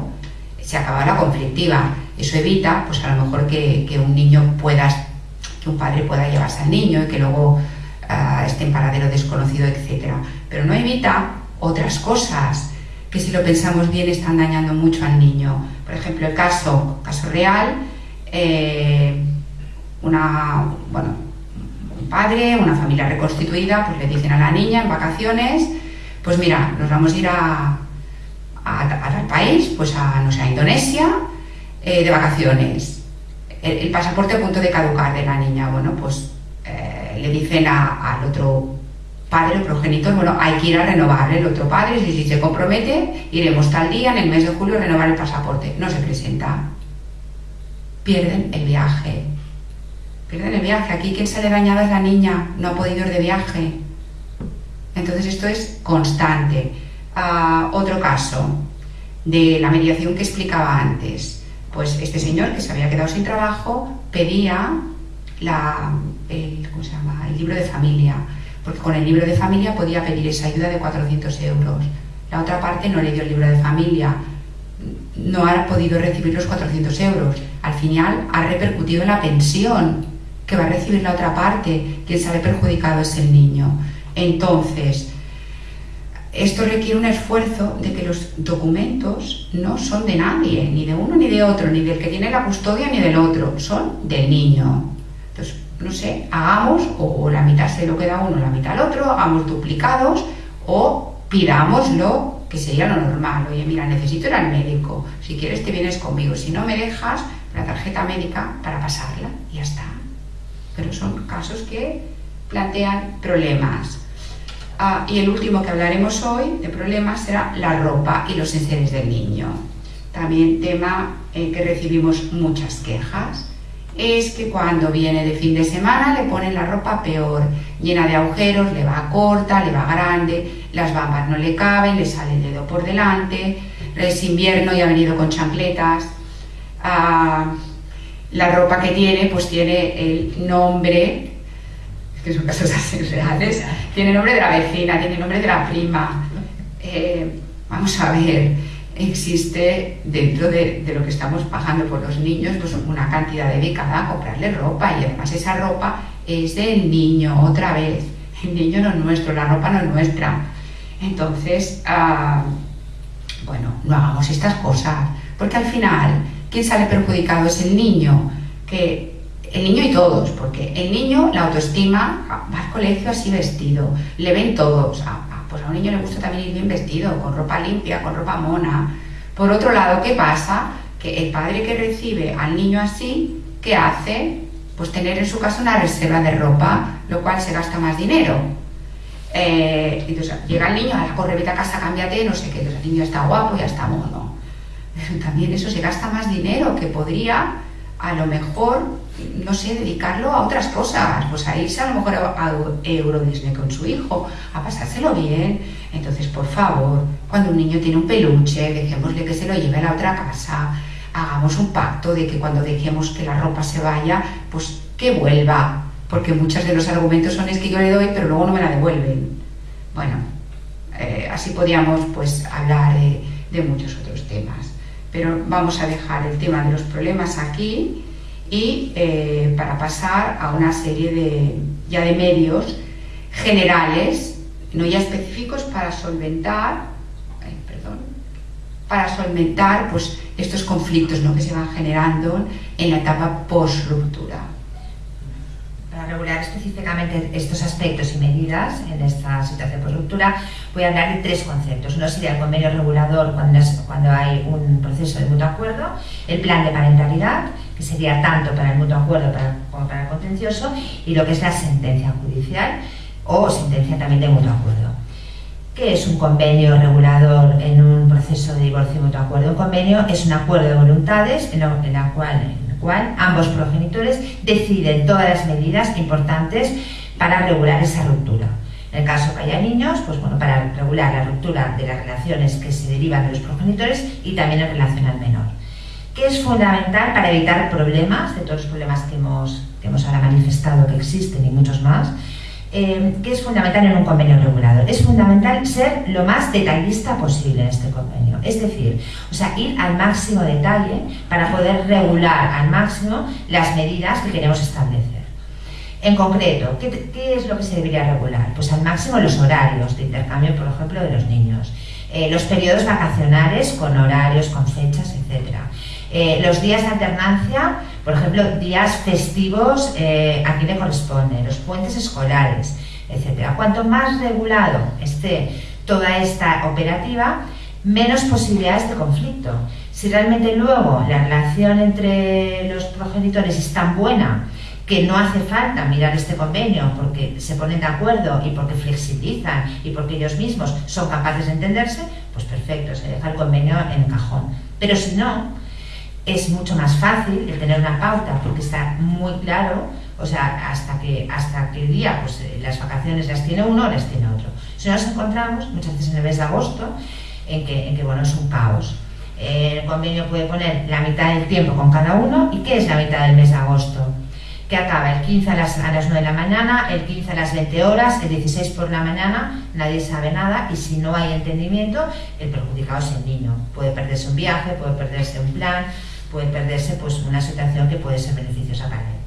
se acaba la conflictiva. Eso evita, pues a lo mejor que un padre pueda llevarse al niño y que luego esté en paradero desconocido, etc. Pero no evita otras cosas que, si lo pensamos bien, están dañando mucho al niño. Por ejemplo, el caso real, un padre, una familia reconstituida, pues le dicen a la niña en vacaciones, pues mira, nos vamos a ir a tal país, pues no sé, a Indonesia, de vacaciones. El pasaporte a punto de caducar de la niña, bueno, pues le dicen al otro padre o progenitor, bueno, hay que ir a renovar. El otro padre, si se compromete, iremos tal día, en el mes de julio, a renovar el pasaporte. No se presenta. Pierden el viaje. Aquí quien sale dañado es la niña, no ha podido ir de viaje. Entonces esto es constante. Otro caso de la mediación que explicaba antes. Pues este señor, que se había quedado sin trabajo, pedía ¿cómo se llama? El libro de familia, porque con el libro de familia podía pedir esa ayuda de 400 euros. La otra parte no le dio el libro de familia, no ha podido recibir los 400 euros. Al final ha repercutido en la pensión que va a recibir la otra parte. Quien sale perjudicado es el niño. Entonces, esto requiere un esfuerzo de que los documentos no son de nadie, ni de uno ni de otro, ni del que tiene la custodia ni del otro, son del niño. Entonces, no sé, hagamos, o la mitad se lo queda uno, la mitad al otro, hagamos duplicados o pidámoslo, que sería lo normal. Oye, mira, necesito ir al médico, si quieres te vienes conmigo, si no me dejas la tarjeta médica para pasarla, y ya está. Pero son casos que plantean problemas. Y el último que hablaremos hoy de problemas será la ropa y los enseres del niño. También tema en que recibimos muchas quejas. Es que cuando viene de fin de semana le ponen la ropa peor, llena de agujeros, le va corta, le va grande, las bambas no le caben, le sale el dedo por delante, es invierno y ha venido con chancletas. La ropa que tiene, pues tiene el nombre, que son casos así reales, tiene nombre de la vecina, tiene nombre de la prima. Vamos a ver, existe dentro de lo que estamos pagando por los niños, pues una cantidad dedicada a comprarle ropa, y además esa ropa es del niño, otra vez. El niño no es nuestro, la ropa no es nuestra. Entonces, bueno, no hagamos estas cosas, porque al final, ¿quién sale perjudicado? Es el niño, el niño y todos, porque el niño, la autoestima, va al colegio así vestido, le ven todos, pues a un niño le gusta también ir bien vestido, con ropa limpia, con ropa mona. Por otro lado, ¿qué pasa? Que el padre que recibe al niño así, ¿qué hace? Pues tener en su casa una reserva de ropa, lo cual se gasta más dinero. Entonces llega el niño, corre, vete a casa, cámbiate, no sé qué, entonces el niño está guapo, ya está mono. También eso se gasta más dinero, que podría, a lo mejor, no sé, dedicarlo a otras cosas, pues a irse a lo mejor a Euro Disney con su hijo, a pasárselo bien. Entonces, por favor, cuando un niño tiene un peluche, dejémosle que se lo lleve a la otra casa, hagamos un pacto de que cuando dejemos que la ropa se vaya, pues que vuelva, porque muchos de los argumentos son es que yo le doy, pero luego no me la devuelven. Bueno, así podríamos pues hablar de muchos otros temas, pero vamos a dejar el tema de los problemas aquí y para pasar a una serie de medios generales, no ya específicos, para solventar pues estos conflictos, ¿no?, que se van generando en la etapa post-ruptura. Para regular específicamente estos aspectos y medidas en esta situación de post-ruptura, voy a hablar de tres conceptos. Uno sería el convenio regulador cuando hay un proceso de mutuo acuerdo, el plan de parentalidad, que sería tanto para el mutuo acuerdo como para el contencioso, y lo que es la sentencia judicial o sentencia también de mutuo acuerdo. ¿Qué es un convenio regulador en un proceso de divorcio y mutuo acuerdo? Un convenio es un acuerdo de voluntades en el cual ambos progenitores deciden todas las medidas importantes para regular esa ruptura. En el caso que haya niños, pues bueno, para regular la ruptura de las relaciones que se derivan de los progenitores y también en relación al menor. ¿Qué es fundamental para evitar problemas, de todos los problemas que hemos ahora manifestado que existen y muchos más? ¿Qué es fundamental en un convenio regulador? Es fundamental ser lo más detallista posible en este convenio, es decir, ir al máximo detalle para poder regular al máximo las medidas que queremos establecer. En concreto, ¿qué es lo que se debería regular? Pues al máximo los horarios de intercambio, por ejemplo, de los niños, los periodos vacacionales con horarios, con fechas, etc. Los días de alternancia, por ejemplo, días festivos a quien le corresponde, los puentes escolares, etc. Cuanto más regulado esté toda esta operativa, menos posibilidades de conflicto. Si realmente luego la relación entre los progenitores es tan buena que no hace falta mirar este convenio porque se ponen de acuerdo y porque flexibilizan y porque ellos mismos son capaces de entenderse, pues perfecto, se deja el convenio en el cajón. Pero si no, es mucho más fácil el tener una pauta porque está muy claro, hasta que el día, pues las vacaciones las tiene uno o las tiene otro. Si nos encontramos muchas veces en el mes de agosto en que bueno, es un caos. El convenio puede poner la mitad del tiempo con cada uno. ¿Y qué es la mitad del mes de agosto? Que acaba el 15 a las 9 de la mañana, el 15 a las 20 horas, el 16 por la mañana, nadie sabe nada, y si no hay entendimiento, el perjudicado es el niño. Puede perderse un viaje, puede perderse un plan, puede perderse pues una situación que puede ser beneficiosa para él.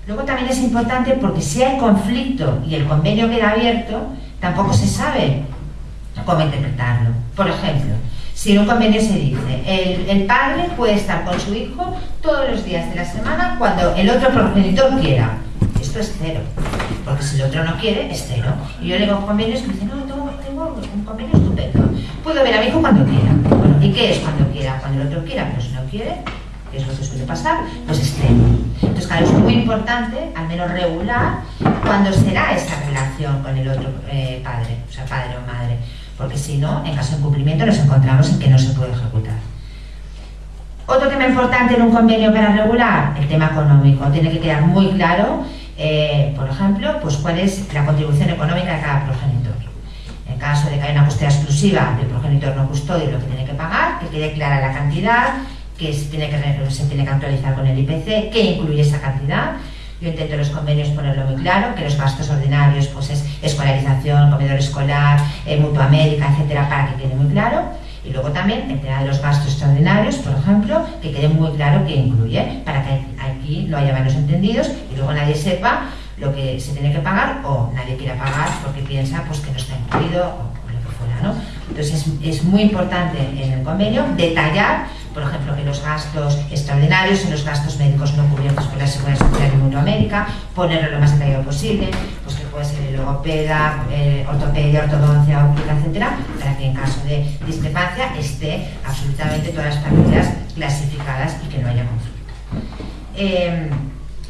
Luego también es importante porque si hay conflicto y el convenio queda abierto, tampoco se sabe cómo interpretarlo. Por ejemplo, si en un convenio se dice el padre puede estar con su hijo todos los días de la semana cuando el otro progenitor quiera, esto es cero, porque si el otro no quiere, es cero. Y yo le digo convenios que me dicen, no, tengo un convenio estupendo, puedo ver a mi hijo cuando quiera. Bueno, ¿y qué es cuando quiera? Cuando el otro quiera, pero si no quiere, que es lo que suele pasar, pues es cero. Entonces, claro, es muy importante, al menos regular, cuándo será esa relación con el otro padre, o sea, padre o madre, porque si no, en caso de incumplimiento nos encontramos en que no se puede ejecutar. Otro tema importante en un convenio para regular, el tema económico. Tiene que quedar muy claro, por ejemplo, pues cuál es la contribución económica de cada progenitor. En caso de que haya una custodia exclusiva del progenitor no custodio, lo que tiene que pagar, que quede clara la cantidad, que se tiene que actualizar con el IPC, que incluye esa cantidad. Yo intento en los convenios ponerlo muy claro, que los gastos ordinarios pues es escolarización, comedor escolar, mutua médica, etcétera, para que quede muy claro. Y luego también el tema de los gastos extraordinarios, por ejemplo, que quede muy claro qué incluye, para que aquí no haya malos entendidos y luego nadie sepa lo que se tiene que pagar o nadie quiera pagar porque piensa pues que no está incluido o lo que fuera, ¿no? Entonces es muy importante en el convenio detallar, por ejemplo, que los gastos extraordinarios son los gastos médicos no cubiertos por la Seguridad Social y Mutua Médica, ponerlo lo más detallado posible, pues que puede ser el logopeda, ortopedia, ortodoncia, óptica, etcétera, para que en caso de discrepancia esté absolutamente todas las partidas clasificadas y que no haya conflicto.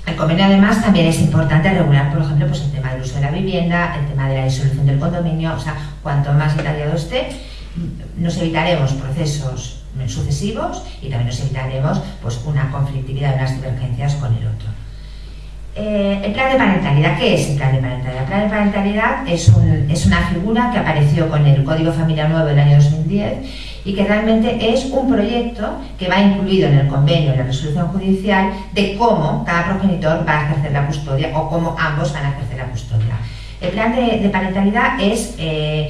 El convenio además también es importante regular, por ejemplo, pues el tema del uso de la vivienda, el tema de la disolución del condominio, o sea, cuanto más detallado esté, nos evitaremos procesos sucesivos y también nos evitaremos pues una conflictividad, unas divergencias con el otro. El plan de parentalidad, ¿qué es el plan de parentalidad? El plan de parentalidad es una figura que apareció con el Código Familia Nuevo del año 2010 y que realmente es un proyecto que va incluido en el convenio, en la resolución judicial, de cómo cada progenitor va a ejercer la custodia o cómo ambos van a ejercer la custodia. El plan de parentalidad es el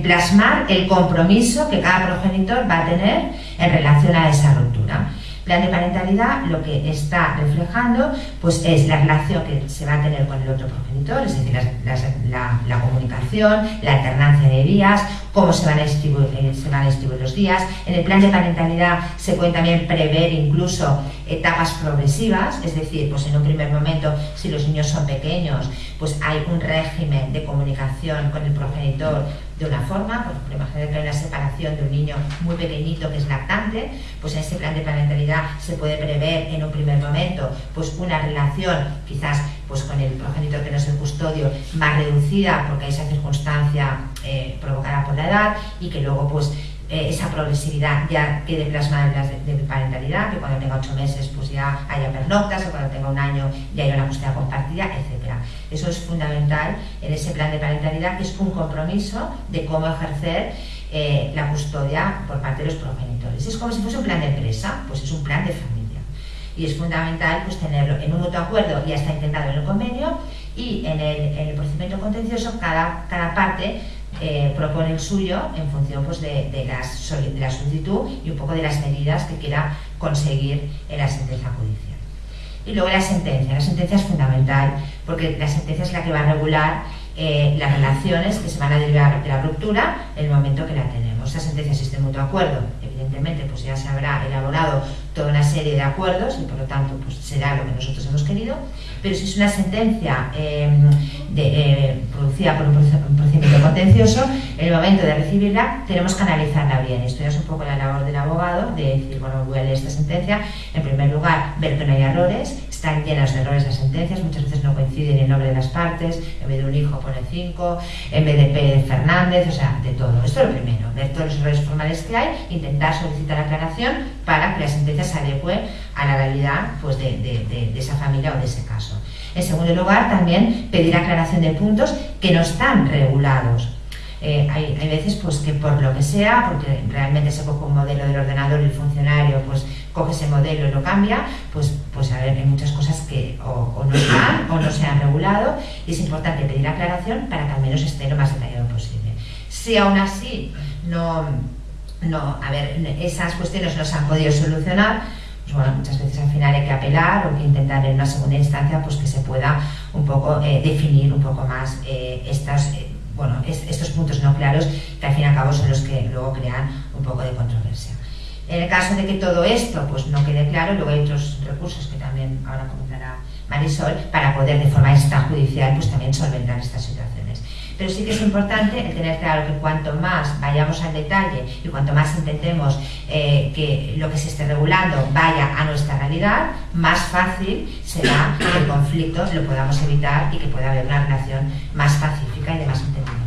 plasmar el compromiso que cada progenitor va a tener en relación a esa ruptura. Plan de parentalidad lo que está reflejando pues es la relación que se va a tener con el otro progenitor, es decir, la comunicación, la alternancia de días, cómo se van a distribuir los días. En el plan de parentalidad se pueden también prever incluso etapas progresivas, es decir, pues en un primer momento, si los niños son pequeños, pues hay un régimen de comunicación con el progenitor de una forma. Por ejemplo, imagínate que hay una separación de un niño muy pequeñito que es lactante, pues en ese plan de parentalidad se puede prever en un primer momento pues una relación quizás pues con el progenitor que no es el custodio más reducida porque hay esa circunstancia provocada por la edad y que luego pues esa progresividad ya quede plasmada en las de parentalidad, que cuando tenga 8 meses pues ya haya pernoctas, o cuando tenga 1 año ya haya una custodia compartida, etc. Eso es fundamental en ese plan de parentalidad, que es un compromiso de cómo ejercer la custodia por parte de los progenitores. Es como si fuese un plan de empresa, pues es un plan de familia. Y es fundamental pues tenerlo en un mutuo acuerdo, ya está intentado en el convenio, y en el procedimiento contencioso cada parte propone el suyo en función pues, de la solicitud y un poco de las medidas que quiera conseguir en la sentencia judicial. Y luego la sentencia es fundamental porque la sentencia es la que va a regular las relaciones que se van a derivar de la ruptura en el momento que la tenemos. Esa sentencia existe en mutuo acuerdo, evidentemente pues ya se habrá elaborado toda una serie de acuerdos y por lo tanto pues será lo que nosotros hemos querido, pero si es una sentencia producida por un procedimiento contencioso, en el momento de recibirla tenemos que analizarla bien. Esto ya es un poco la labor del abogado, de decir, bueno, voy a leer esta sentencia, en primer lugar ver que no hay errores, están llenas de errores las sentencias, muchas veces no coinciden el nombre de las partes, en vez de un hijo pone 5, en vez de P. Fernández, o sea, de todo. Esto es lo primero, ver todos los errores formales que hay, intentar solicitar aclaración para que la sentencia se adecue a la realidad pues, de esa familia o de ese caso. En segundo lugar, también pedir aclaración de puntos que no están regulados. Hay veces pues que por lo que sea, porque realmente se coge un modelo del ordenador y el funcionario pues coge ese modelo y lo cambia, pues a ver, hay muchas cosas que o no están o no se han regulado, y es importante pedir aclaración para que al menos esté lo más detallado posible. Si aún así esas cuestiones no se han podido solucionar, pues bueno, muchas veces al final hay que apelar o que intentar en una segunda instancia pues que se pueda un poco definir un poco más estos puntos no claros, que al fin y al cabo son los que luego crean un poco de controversia. En el caso de que todo esto pues no quede claro, luego hay otros recursos que también ahora comentará Marisol, para poder de forma extrajudicial pues también solventar estas situaciones. Pero sí que es importante el tener claro que cuanto más vayamos al detalle y cuanto más intentemos que lo que se esté regulando vaya a nuestra realidad, más fácil será que el conflicto lo podamos evitar y que pueda haber una relación más pacífica y de más entendimiento.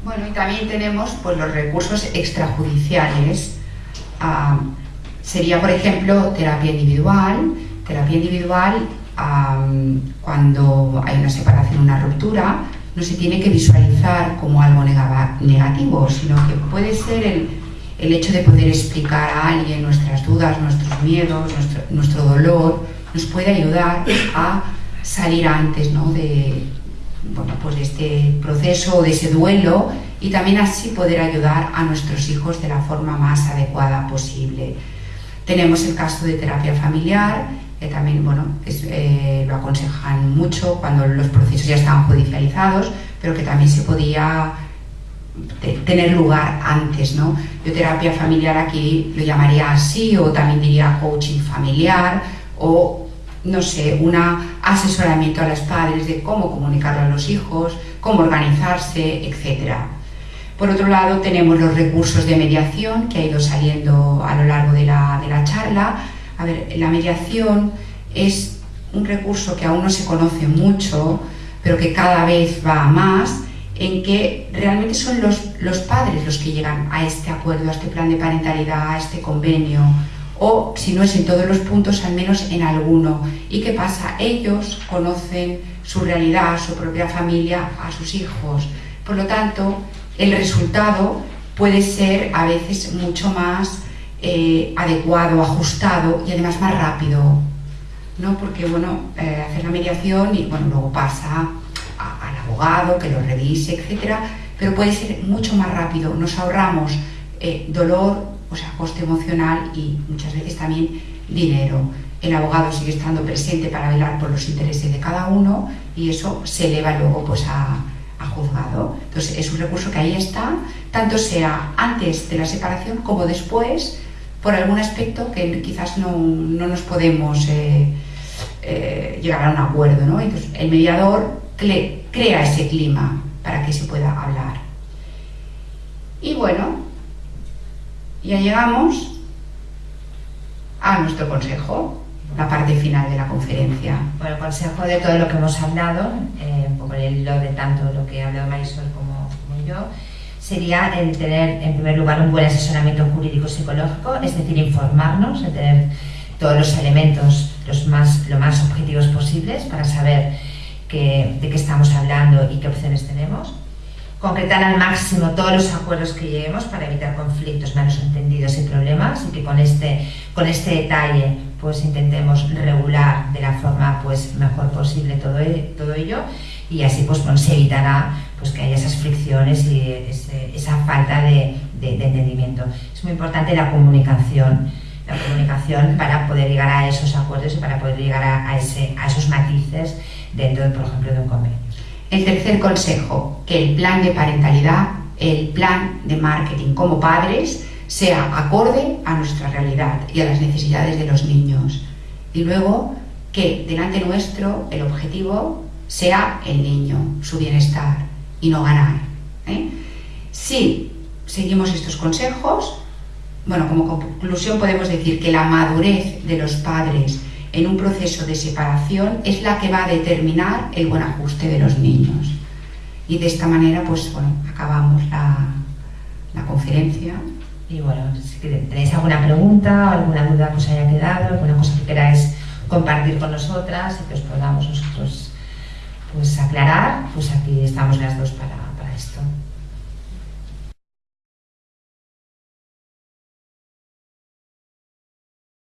Bueno, y también tenemos pues los recursos extrajudiciales. Sería, por ejemplo, terapia individual. Terapia individual, cuando hay una separación, una ruptura, no se tiene que visualizar como algo negativo, sino que puede ser el hecho de poder explicar a alguien nuestras dudas, nuestros miedos, nuestro dolor, nos puede ayudar a salir antes, ¿no?, de este proceso o de ese duelo, y también así poder ayudar a nuestros hijos de la forma más adecuada posible. Tenemos el caso de terapia familiar, que también lo aconsejan mucho cuando los procesos ya están judicializados, pero que también se podía tener lugar antes, ¿no? Yo terapia familiar aquí lo llamaría así, o también diría coaching familiar, o no sé, un asesoramiento a los padres de cómo comunicarlo a los hijos, cómo organizarse, etc. Por otro lado, tenemos los recursos de mediación que ha ido saliendo a lo largo de la charla. A ver, la mediación es un recurso que aún no se conoce mucho, pero que cada vez va a más, en que realmente son los padres los que llegan a este acuerdo, a este plan de parentalidad, a este convenio, o si no es en todos los puntos, al menos en alguno. ¿Y qué pasa? Ellos conocen su realidad, su propia familia, a sus hijos. Por lo tanto, el resultado puede ser a veces mucho más adecuado, ajustado y además más rápido, ¿no? Porque hacer la mediación y luego pasa al abogado que lo revise, etcétera, pero puede ser mucho más rápido. Nos ahorramos dolor, o sea, coste emocional, y muchas veces también dinero. El abogado sigue estando presente para velar por los intereses de cada uno, y eso se eleva luego pues a juzgado. Entonces es un recurso que ahí está, tanto sea antes de la separación como después, por algún aspecto que quizás no nos podemos llegar a un acuerdo, ¿no? Entonces el mediador crea ese clima para que se pueda hablar. Y bueno, ya llegamos a nuestro consejo, la parte final de la conferencia. Bueno, el consejo de todo lo que hemos hablado, un poco el hilo de tanto lo que ha hablado Marisol como yo, sería el tener en primer lugar un buen asesoramiento jurídico-psicológico, es decir, informarnos, de tener todos los elementos lo más objetivos posibles para saber de qué estamos hablando y qué opciones tenemos. Concretar al máximo todos los acuerdos que lleguemos para evitar conflictos, malos entendidos y problemas, y que con este detalle pues intentemos regular de la forma pues mejor posible todo ello, y así pues se evitará pues que haya esas fricciones y esa falta de entendimiento. Es muy importante la comunicación para poder llegar a esos acuerdos y para poder llegar a esos matices dentro, por ejemplo, de un convenio. El tercer consejo, que el plan de parentalidad, el plan de marketing como padres, sea acorde a nuestra realidad y a las necesidades de los niños. Y luego, que delante nuestro el objetivo sea el niño, su bienestar, y no ganar. Si seguimos estos consejos, como conclusión podemos decir que la madurez de los padres en un proceso de separación es la que va a determinar el buen ajuste de los niños. Y de esta manera, acabamos la conferencia. Y si tenéis alguna pregunta o alguna duda que os haya quedado, alguna cosa que queráis compartir con nosotras y que os podamos nosotros pues aclarar, pues aquí estamos las dos para esto.